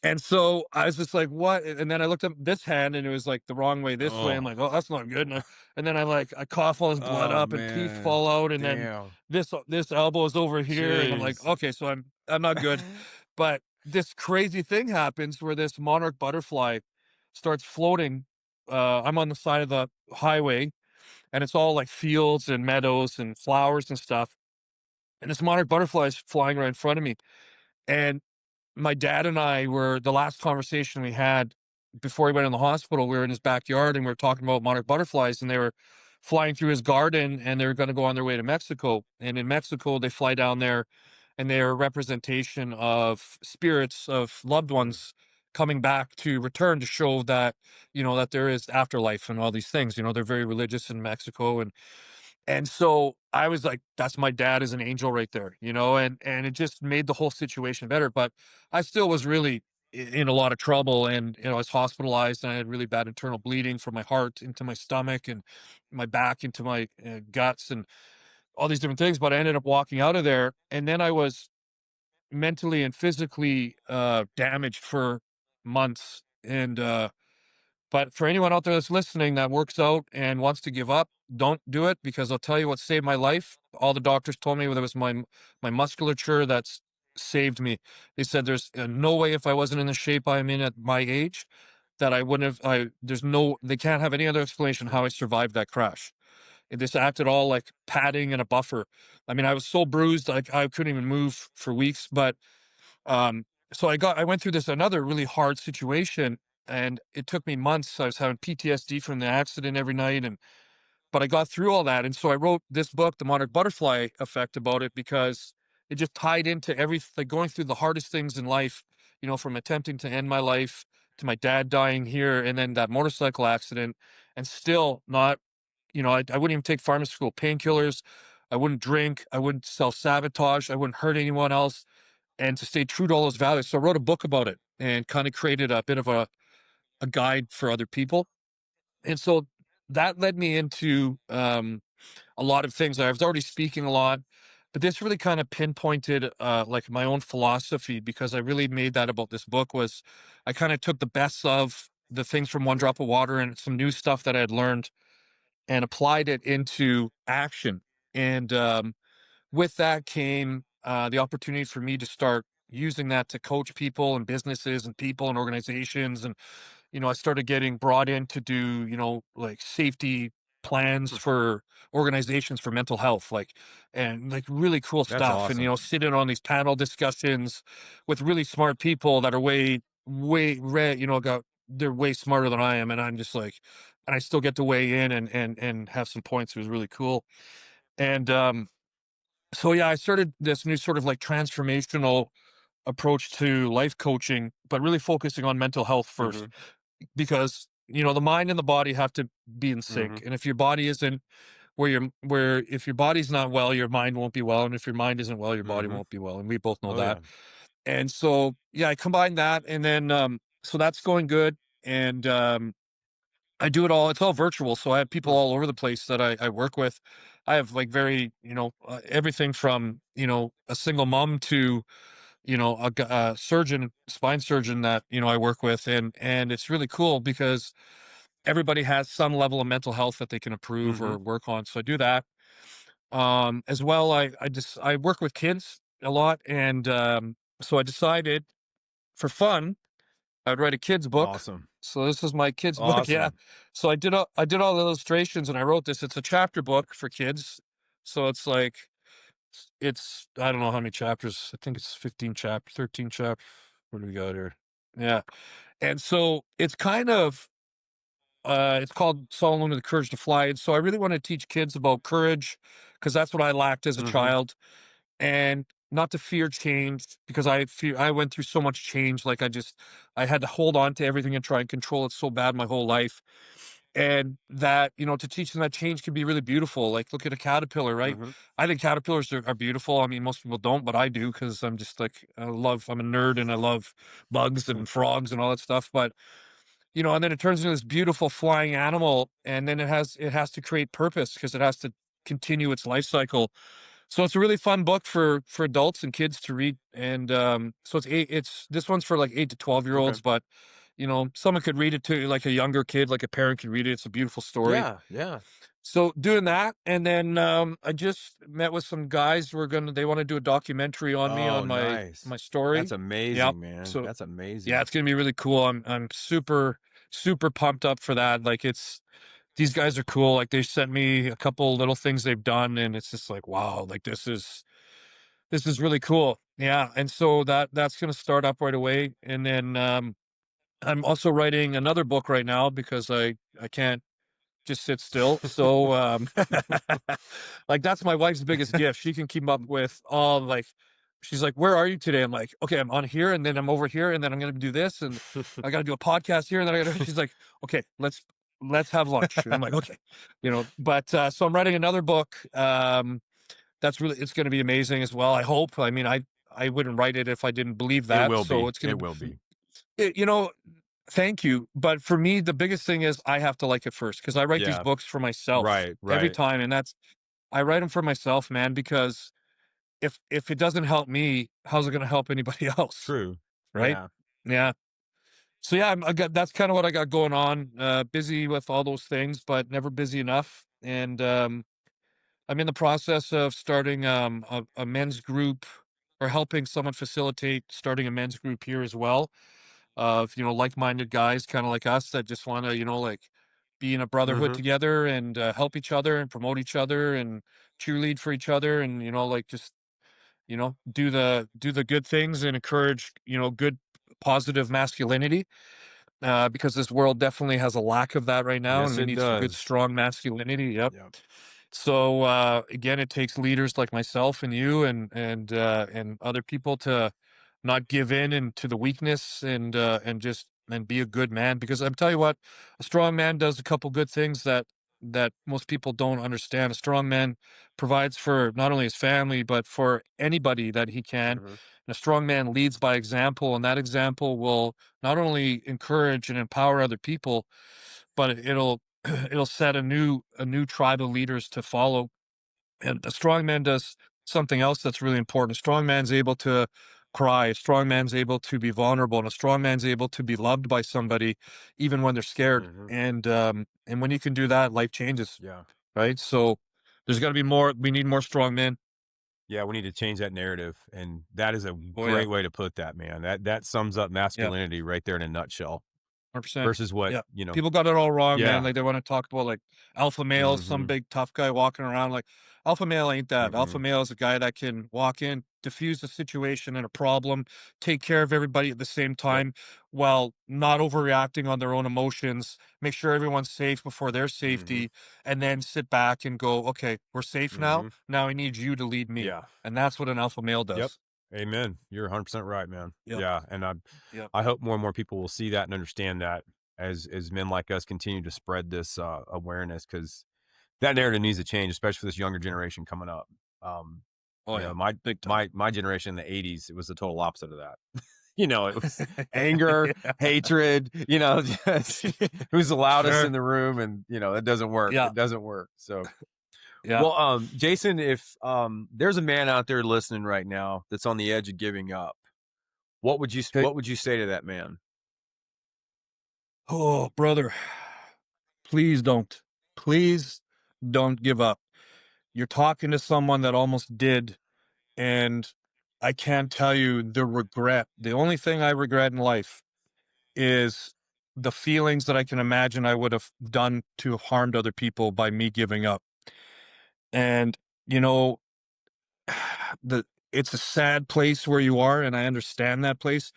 And so I was just like, what? And then I looked up this hand, and it was like the wrong way this way. I'm Oh. like, oh, that's not good. And then I cough all this blood Oh up, and teeth man. fall out. And then Damn. this elbow is over here. And I'm like, Jeez. okay, so I'm not good. But this crazy thing happens where this monarch butterfly starts floating. I'm on the side of the highway, and it's all like fields and meadows and flowers and stuff. And this monarch butterfly is flying right in front of me. And my dad and I were the last conversation we had before he went in the hospital. We were in his backyard, and we were talking about monarch butterflies, and they were flying through his garden, and they were going to go on their way to Mexico. And in Mexico, they fly down there, and they're a representation of spirits of loved Mm. ones coming back to return to show that, that there is afterlife and all these things. They're very religious in Mexico. And so I was like, that's my dad as an angel right there, and it just made the whole situation better. But I still was really in a lot of trouble, and I was hospitalized, and I had really bad internal bleeding from my heart into my stomach and my back into my guts and all these different things. But I ended up walking out of there, and then I was mentally and physically damaged for months. And but for anyone out there that's listening that works out and wants to give up, don't do it, because I'll tell you what saved my life. all the doctors told me, whether it was my musculature that's saved me. They said there's no way, if I wasn't in the shape I'm in at my age, that I wouldn't have. There's no, they can't have any other explanation how I survived that crash. This acted all like padding and a buffer. I mean, I was so bruised, like I couldn't even move for weeks. But um, so I went through this another really hard situation, and it took me months. I was having PTSD from the accident every night, and but I got through all that. And so I wrote this book, The Monarch Butterfly Effect, about it because it just tied into everything, like going through the hardest things in life, from attempting to end my life to my dad dying here and then that motorcycle accident, and still not, I wouldn't even take pharmaceutical painkillers. I wouldn't drink. I wouldn't self sabotage. I wouldn't hurt anyone else, and to stay true to all those values. So I wrote a book about it and kind of created a bit of a guide for other people. And so that led me into a lot of things. I was already speaking a lot, but this really kind of pinpointed like my own philosophy, because I really made that about this book. Was I kind of took the best of the things from One Drop of Water and some new stuff that I had learned and applied it into action. And with that came the opportunity for me to start using that to coach people and businesses and people and organizations. And I started getting brought in to do, like safety plans Hmm. for organizations for mental health, like, and like really cool That's stuff. And, awesome. sitting on these panel discussions with really smart people that are they're way smarter than I am. And I'm just like, and I still get to weigh in and have some points. It was really cool. And, so yeah, I started this new sort of like transformational approach to life coaching, but really focusing on mental health Hmm. first, because the mind and the body have to be in Hmm. sync. And if your body isn't where if your body's not well, your mind won't be well, and if your mind isn't well, your body Hmm. won't be well, and we both know Oh that. yeah. And so yeah, I combined that, and then so that's going good. And I do it all. It's all virtual, so I have people Hmm. all over the place that I work with. I have like very, everything from a single mom to a surgeon, spine surgeon that I work with. And it's really cool because everybody has some level of mental health that they can improve Hmm. or work on. So I do that. As well, I work with kids a lot, and so I decided for fun I'd write a kid's book. Awesome. So this is my kid's book, yeah. Awesome. So I did all the illustrations and I wrote this. It's a chapter book for kids. So it's like it's I don't know how many chapters. I think it's 15 chapters, 13 chapters. What do we got here? Yeah. And so it's kind of it's called Solomon with the Courage to Fly. And so I really want to teach kids about courage, because that's what I lacked as a Hmm. child, and not to fear change, because I went through so much change. Like I had to hold on to everything and try and control it so bad my whole life. And that, to teach them that change can be really beautiful. Like look at a caterpillar, right? Hmm. I think caterpillars are beautiful. I mean, most people don't, but I do, because I'm just like, I'm a nerd and I love bugs and frogs and all that stuff. But and then it turns into this beautiful flying animal, and then it has to create purpose because it has to continue its life cycle. So it's a really fun book for adults and kids to read. And so it's this one's for like 8 to 12 year Okay. olds, but someone could read it to like a younger kid, like a parent could read it. It's a beautiful story. Yeah. Yeah. So doing that, and then I just met with some guys who are they want to do a documentary on me, Oh, on my nice. That's story. Yep. amazing, man. So That's yeah, amazing. it's gonna be really cool. I'm super super pumped up for that. Like these guys are cool. Like they sent me a couple little things they've done, and it's just like wow, like this is really cool. Yeah, and so that's gonna start up right away, and then I'm also writing another book right now because I can't just sit still. So like that's my wife's biggest gift. She can keep up with all like she's like, "Where are you today?" I'm like, "Okay, I'm on here and then I'm over here and then I'm going to do this and I got to do a podcast here and then I got to." She's like, "Okay, let's have lunch." And I'm like, "Okay." But so I'm writing another book. That's really it's going to be amazing as well. I hope. I mean, I wouldn't write it if I didn't believe It that. will So be. it's going It to will be. it, you know, thank you. But for me, the biggest thing is I have to like it first, because I write these Yeah. books for myself Right. every Right. time. And I write them for myself, man, because if it doesn't help me, how's it going to help anybody else? True. Right. Yeah. Yeah. So yeah, I got, that's kind of what I got going on. Busy with all those things, but never busy enough. And, I'm in the process of starting a men's group, or helping someone facilitate starting a men's group here as well, of, like-minded guys kind of like us that just want to, like, be in a brotherhood Mhm. together and help each other and promote each other and cheerlead for each other, and like, just do the good things and encourage good positive masculinity, because this world definitely has a lack of that right now, and Yes, we it need some good does. strong masculinity. Yep. Yep. So again, it takes leaders like myself and you and other people to not give in and to the weakness, and just and be a good man. Because I'm tell you what, a strong man does a couple good things that most people don't understand. A strong man provides for not only his family but for anybody that he can. Mhm. And a strong man leads by example, and that example will not only encourage and empower other people, but it'll it'll set a new tribe of leaders to follow. And a strong man does something else that's really important. A strong man's able to cry. A strong man's able to be vulnerable, and a strong man's able to be loved by somebody, even when they're scared. Mhm. And when you can do that, life changes, Yeah. right? So there's got to be more. We need more strong men. Yeah, we need to change that narrative, and that is a Oh yeah, great way to put that, man. That sums up yeah. masculinity right there in a nutshell 100%. versus what, Yeah. People got it all wrong, man. yeah. Like, they want to talk about, like, alpha male, some Mhm. big tough guy walking around. Like, alpha male ain't that. Alpha Mm-mm. male is a guy that can walk in, diffuse a situation and a problem, take care of everybody at the same Yep. time while not overreacting on their own emotions, make sure everyone's safe before their Mhm. safety, and then sit back and go, okay, we're safe now. Mhm. Now I need you to lead me. Yeah. And that's what an alpha male Yep. does. Amen. You're 100% right, man. Yep. Yeah, and Yep. I hope more and more people will see that and understand that as men like us continue to spread this awareness, because that narrative needs to change, especially for this younger generation coming up. Um, Oh, yeah. my Big time. my generation in the '80s, it was the total opposite of that. It was anger, hatred, just who's the loudest in Sure. the room, and it doesn't work. Yeah. It doesn't work. So, Yeah. well, Jason, if there's a man out there listening right now that's on the edge of giving up, Okay. what would you say to that man? Oh, brother, please don't. Please don't give up. You're talking to someone that almost did, and I can't tell you the regret. The only thing I regret in life is the feelings that I can imagine I would have done to have harmed other people by me giving up. And, you know, the it's a sad place where you are, and I understand that place.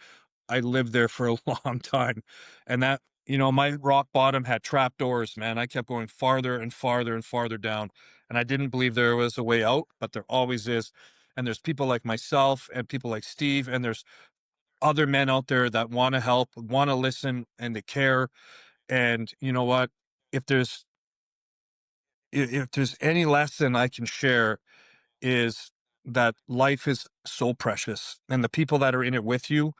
I lived there for a long time, and my rock bottom had trapdoors, man. I kept going farther and farther and farther down, and I didn't believe there was a way out, but there always is. And there's people like myself and people like Steve, and there's other men out there that want to help, want to listen, and they care. And you know what? If there's if there's any lesson I can share, is that life is so precious, and the people that are in it with you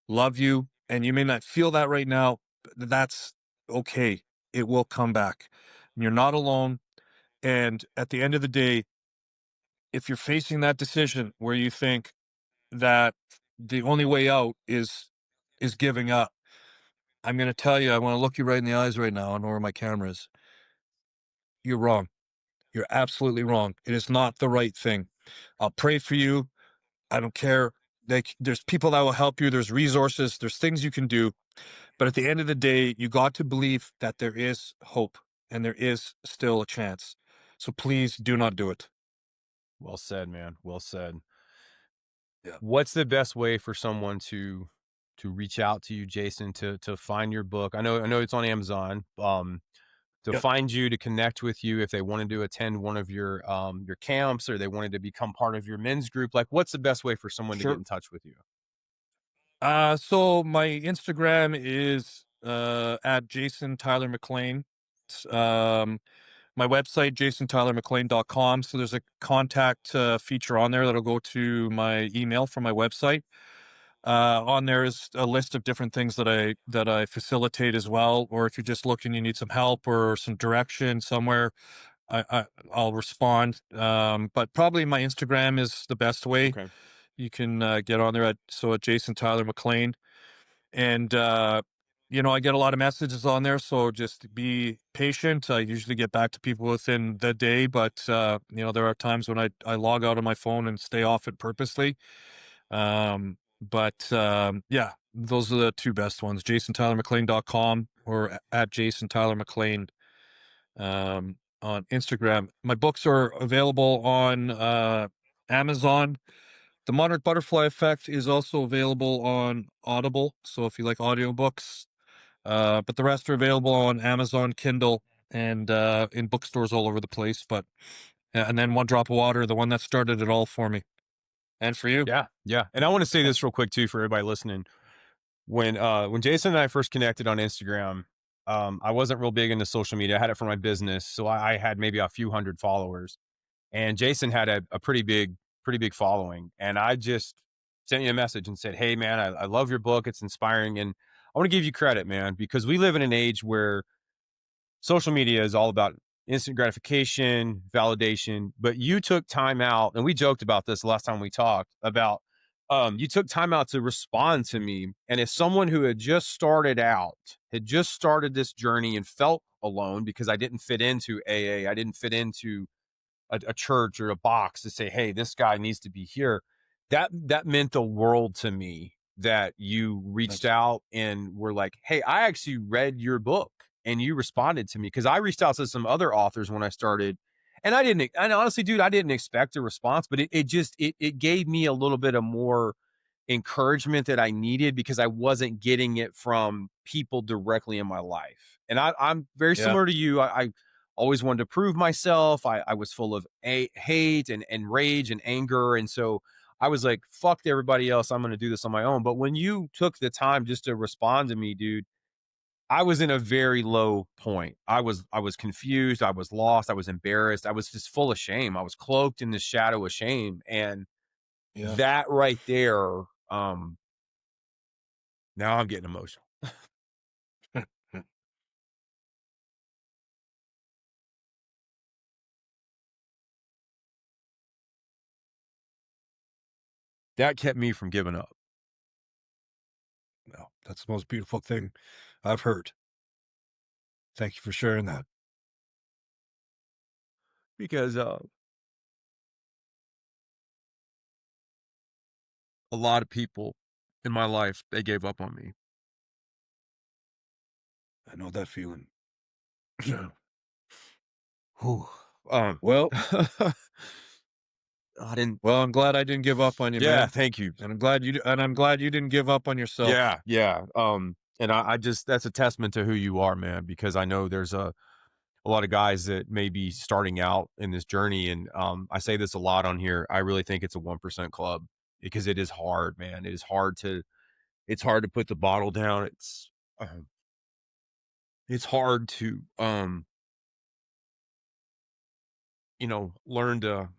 love you, and you may not feel that right now, but that's okay. It will come back. You're not alone. And at the end of the day, if you're facing that decision where you think that the only way out is giving up, I'm going to tell you, I want to look you right in the eyes right now. I know where my camera is. You're wrong. You're absolutely wrong. It is not the right thing. I'll pray for you. I don't care. There's people that will help you. There's resources. There's things you can do. But at the end of the day, you got to believe that there is hope and there is still a chance. So please do not do it. Well said, man. Well said. Yeah. What's the best way for someone to reach out to you, Jason, to find your book? I know it's on Amazon. To Yeah. find you, to connect with you if they wanted to attend one of your camps, or they wanted to become part of your men's group. Like, what's the best way for someone to get Sure. in touch with you? So my Instagram is at Jason Tyler McLean. My website, jasontylermclean.com. So there's a contact feature on there that'll go to my email from my website. On there is a list of different things that I facilitate as well. Or if you're just looking, you need some help or some direction somewhere, I'll respond. But probably my Instagram is the best way. Okay. You can get on there at Jason Tyler McLean, and I get a lot of messages on there, so just be patient. I usually get back to people within the day, but there are times when I log out of my phone and stay off it purposely. But yeah, those are the two best ones, jasontylermclean.com or at Jason Tyler McLean on Instagram. My books are available on Amazon. The Modern Butterfly Effect is also available on Audible. So if you like audiobooks, but the rest are available on Amazon, Kindle, and in bookstores all over the place. But and then One Drop of Water, the one that started it all for me, and for you. Yeah, yeah. And I want to say this real quick too for everybody listening. When Jason and I first connected on Instagram, I wasn't real big into social media. I had it for my business, so I had maybe a few hundred followers, and Jason had a pretty big following. And I just sent you a message and said, "Hey, man, I love your book. It's inspiring, and I want to give you credit, man, because we live in an age where social media is all about instant gratification, validation, but you took time out, and we joked about this the last time we talked about you took time out to respond to me. And as someone who had just started out, had just started this journey and felt alone because I didn't fit into AA, I didn't fit into a church or a box to say, hey, this guy needs to be here. That meant the world to me that you reached That's out and were like, hey, I actually read your book and you responded to me. Cause I reached out to some other authors when I started. And and honestly, dude, I didn't expect a response, but it gave me a little bit of more encouragement that I needed because I wasn't getting it from people directly in my life. And I'm very yeah, similar to you. I always wanted to prove myself. I was full of hate and rage and anger. And so I was like, fuck everybody else. I'm going to do this on my own. But when you took the time just to respond to me, dude, I was in a very low point. I was confused. I was lost. I was embarrassed. I was just full of shame. I was cloaked in the shadow of shame. And yeah. that right there, um, now I'm getting emotional. That kept me from giving up No, that's the most beautiful thing I've heard. Thank you for sharing that. because a lot of people in my life, they gave up on me. I know that feeling. Whew. Um, Well, I didn't. well, I'm glad I didn't give up on you, Yeah, man, thank you. and I'm glad you didn't give up on yourself. Yeah, yeah. And I just that's a testament to who you are, man. Because I know there's a lot of guys that may be starting out in this journey, and I say this a lot on here. I really think it's a 1% club because it is hard, man. It's hard to put the bottle down. Um, it's hard to learn to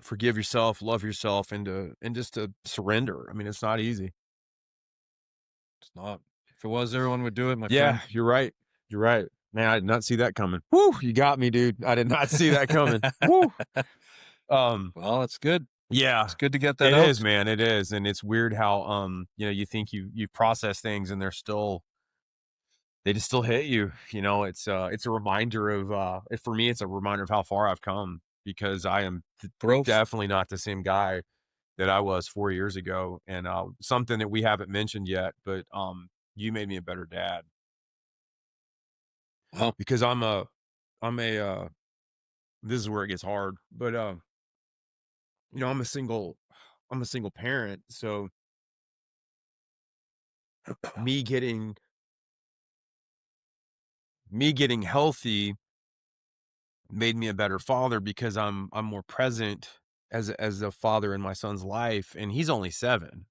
forgive yourself, love yourself, and just to surrender. I mean, it's not easy. It's not. If it was, everyone would do it, my Yeah, friend. you're right. You're right. Man, I did not see that coming. Woo, you got me, dude. I did not see that coming. Woo. Um, Well, it's good. yeah, It's good to get that it is, out. man. It is. And it's weird how you think you process things and they just still hit you. It's a reminder of for me, it's a reminder of how far I've come because I am Growth. definitely not the same guy that I was 4 years ago. And something that we haven't mentioned yet, but you made me a better dad Well, because I'm a this is where it gets hard, but I'm a single parent, so me getting me getting healthy made me a better father because I'm more present as a father in my son's life, and he's only 7.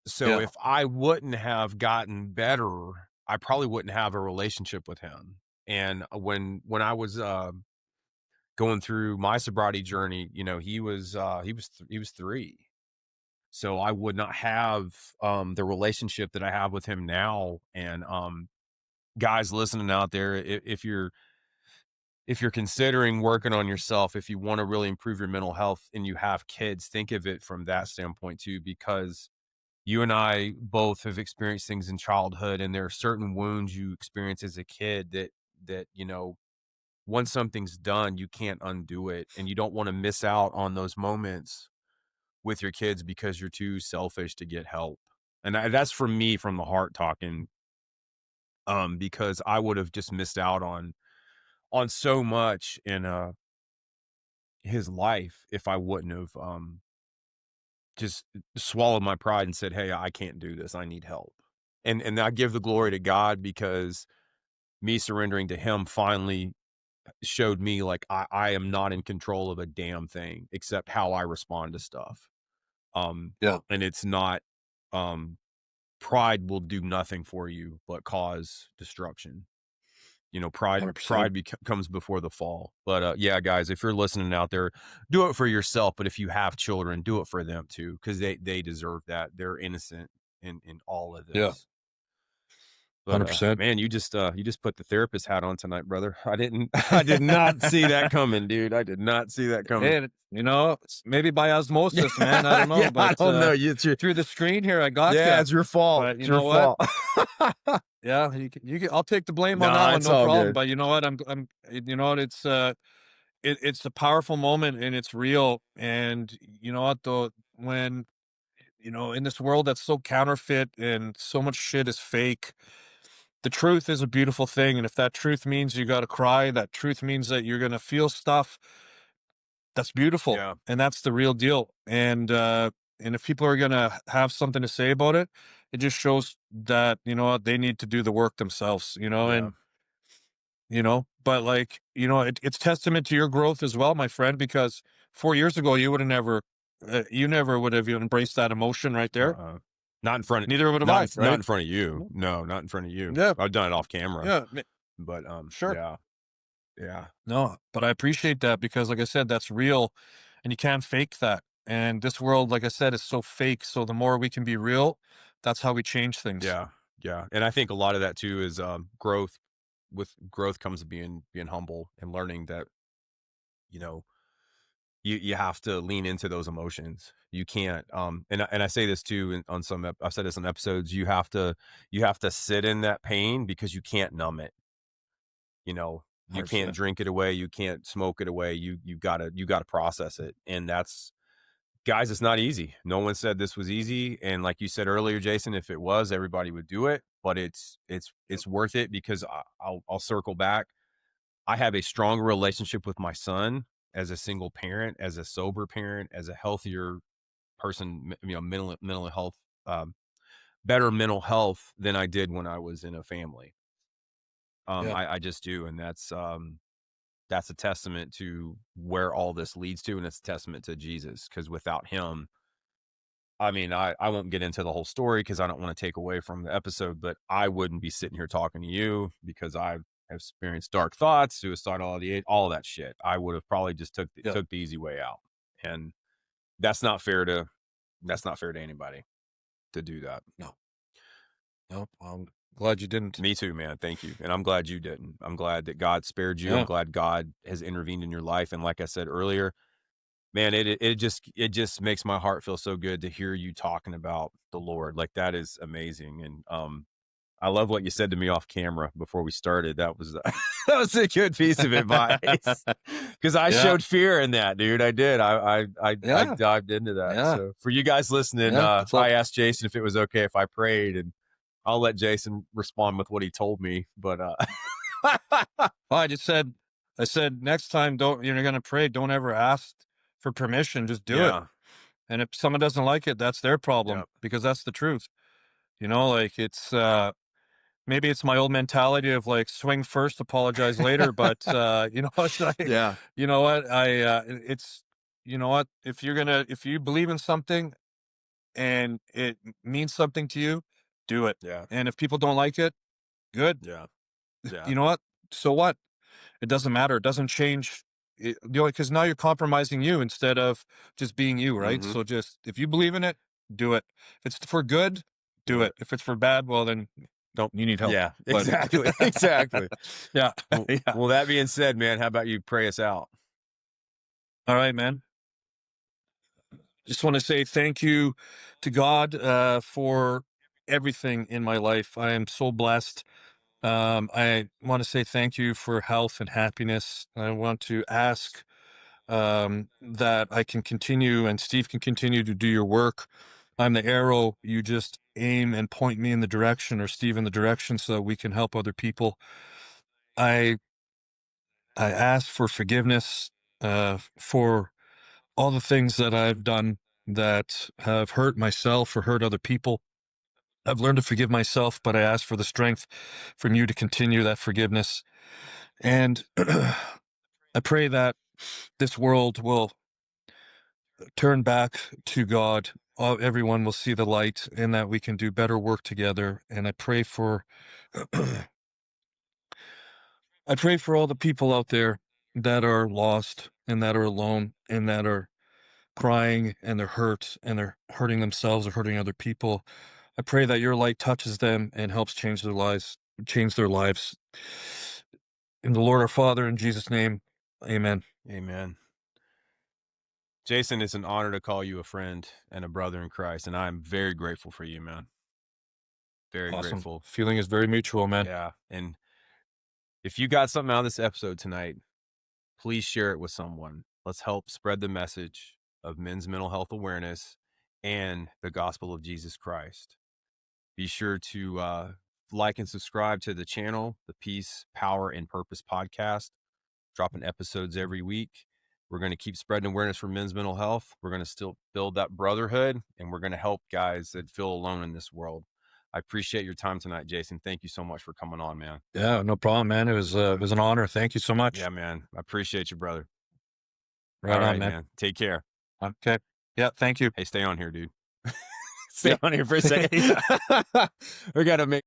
So yeah, if I wouldn't have gotten better, I probably wouldn't have a relationship with him. And when I was going through my sobriety journey, he was 3. So I would not have the relationship that I have with him now. And guys listening out there, if you're considering working on yourself, if you want to really improve your mental health and you have kids, think of it from that standpoint too, because you and I both have experienced things in childhood, and there are certain wounds you experience as a kid that, you know, once something's done, you can't undo it, and you don't wanna miss out on those moments with your kids because you're too selfish to get help. And that's from me, from the heart talking, because I would have just missed out on so much in his life if I wouldn't have just swallowed my pride and said, "Hey, I can't do this. I need help." And I give the glory to God because me surrendering to him finally showed me like I am not in control of a damn thing except how I respond to stuff. Yeah, And it's not um pride will do nothing for you but cause destruction. You know, pride 100%. comes before the fall. But yeah, guys, if you're listening out there, do it for yourself. But if you have children, do it for them too, because they deserve that. They're innocent in all of Yeah, this. But 100%. man, you just put the therapist hat on tonight, brother. I didn't I did not see that coming, dude. I did not see that coming. And, it's maybe by osmosis, man, I don't Yeah, know, I but, don't know. It's your through the screen here, I got yeah, you. it's your fault. But It's you your know what? fault. Yeah, you can I'll take the blame on that Nah, one, it's no all problem, good. but you know what? You know what? It's a powerful moment, and it's real, and you know what, though? When, in this world that's so counterfeit and so much shit is fake, the truth is a beautiful thing, and if that truth means you gotta cry, that truth means that you're gonna feel stuff, that's beautiful, Yeah, and that's the real deal, and if people are gonna have something to say about it, it just shows that, what, they need to do the work themselves, yeah, and, but, like, it's testament to your growth as well, my friend, because 4 years ago, you never would have embraced that emotion right there. uh-uh. Not in front of Neither would have I, not right? in front of you. Mhm. No, not in front of you. Yeah, I've done it off camera, yeah, but, sure. yeah, yeah, No, but I appreciate that because, like I said, that's real, and you can't fake that. And this world, like I said, is so fake. So the more we can be real, that's how we change things. yeah, yeah, and I think a lot of that too is, growth. With growth comes being humble and learning that, you know, you have to lean into those emotions. You can't, and I say this too on some I've said this on episodes, you have to sit in that pain because you can't numb it. You know, you can't 100%. drink it away, you can't smoke it away, you gotta process it, and that's guys, it's not easy. No one said this was easy, and like you said earlier, Jason, if it was, everybody would do it, but Yep. it's worth it because I'll circle back. I have a strong relationship with my son as a single parent, as a sober parent, as a healthier person, mental health, um, better mental health than I did when I was in a family. Yeah. I just do, and that's a testament to where all this leads to, and it's a testament to Jesus. Because without him, I mean, I won't get into the whole story because I don't want to take away from the episode, but I wouldn't be sitting here talking to you because I have experienced dark thoughts, suicidality, all of that shit. I would have probably just Yeah. took the easy way out, and that's not fair to that's not fair to anybody to do that. No. No. I'm glad you didn't. Me too, man. Thank you. And I'm glad you didn't. I'm glad that God spared you. I'm Yeah. glad God has intervened in your life. And like I said earlier, man, it just makes my heart feel so good to hear you talking about the Lord. Like that is amazing. And I love what you said to me off camera before we started. That was that was a good piece of advice. Because I Yeah. showed fear in that, dude. I did. I Yeah. dived into that. Yeah. So for you guys listening, Yeah. That's I all. asked Jason if it was okay if I prayed, and I'll let Jason respond with what he told me. But Oh, I said, next time, you're going to pray. Don't ever ask for permission. Just do it. yeah, And if someone doesn't like it, that's their yeah, problem because that's the truth. Like maybe it's my old mentality of like swing first, apologize later, but it's like, yeah, you know what? It's, if you believe in something and it means something to you, do it. yeah, And if people don't like it, good. yeah, yeah. You know what? So what? It doesn't matter. It doesn't change. Because now you're compromising you instead of just being you, right? Mm-hmm. So just if you believe in it, do it. If it's for good, Do do it. it. If it's for bad, well then Don't. you need help. Yeah, But exactly, exactly. yeah, Well, yeah. well, that being said, man, how about you pray us out? All right, man. just want to say thank you to God for everything in my life. I am so blessed. I want to say thank you for health and happiness. I want to ask that I can continue and Steve can continue to do your work. I'm the arrow. You just aim and point me in the direction, or Steve in the direction, so that we can help other people. I I ask for forgiveness for all the things that I've done that have hurt myself or hurt other people. I've learned to forgive myself, but I ask for the strength from you to continue that forgiveness. And I pray that this world will turn back to God. Everyone will see the light, and that we can do better work together. And I pray for, I pray for all the people out there that are lost and that are alone and that are crying and they're hurt and they're hurting themselves or hurting other people. I pray that your light touches them and helps change their lives, change their lives. In the Lord our Father, in Jesus' name, amen. Amen. Jason, it's an honor to call you a friend and a brother in Christ, and I'm very grateful for you, man. Very Awesome. grateful. Feeling is very mutual, man. Yeah. And if you got something out of this episode tonight, please share it with someone. Let's help spread the message of men's mental health awareness and the gospel of Jesus Christ. Be sure to like and subscribe to the channel, the Peace, Power, and Purpose podcast. Dropping episodes every week. We're going to keep spreading awareness for men's mental health. We're going to still build that brotherhood, and we're going to help guys that feel alone in this world. I appreciate your time tonight, Jason. Thank you so much for coming on, man. Yeah, no problem, man. It was an honor. Thank you so much. Yeah, man. I appreciate you, brother. Right All on, right, man. man. Take care. Okay. Yeah, thank you. Hey, stay on here, dude. Stay Yep. on here for a second. We got to make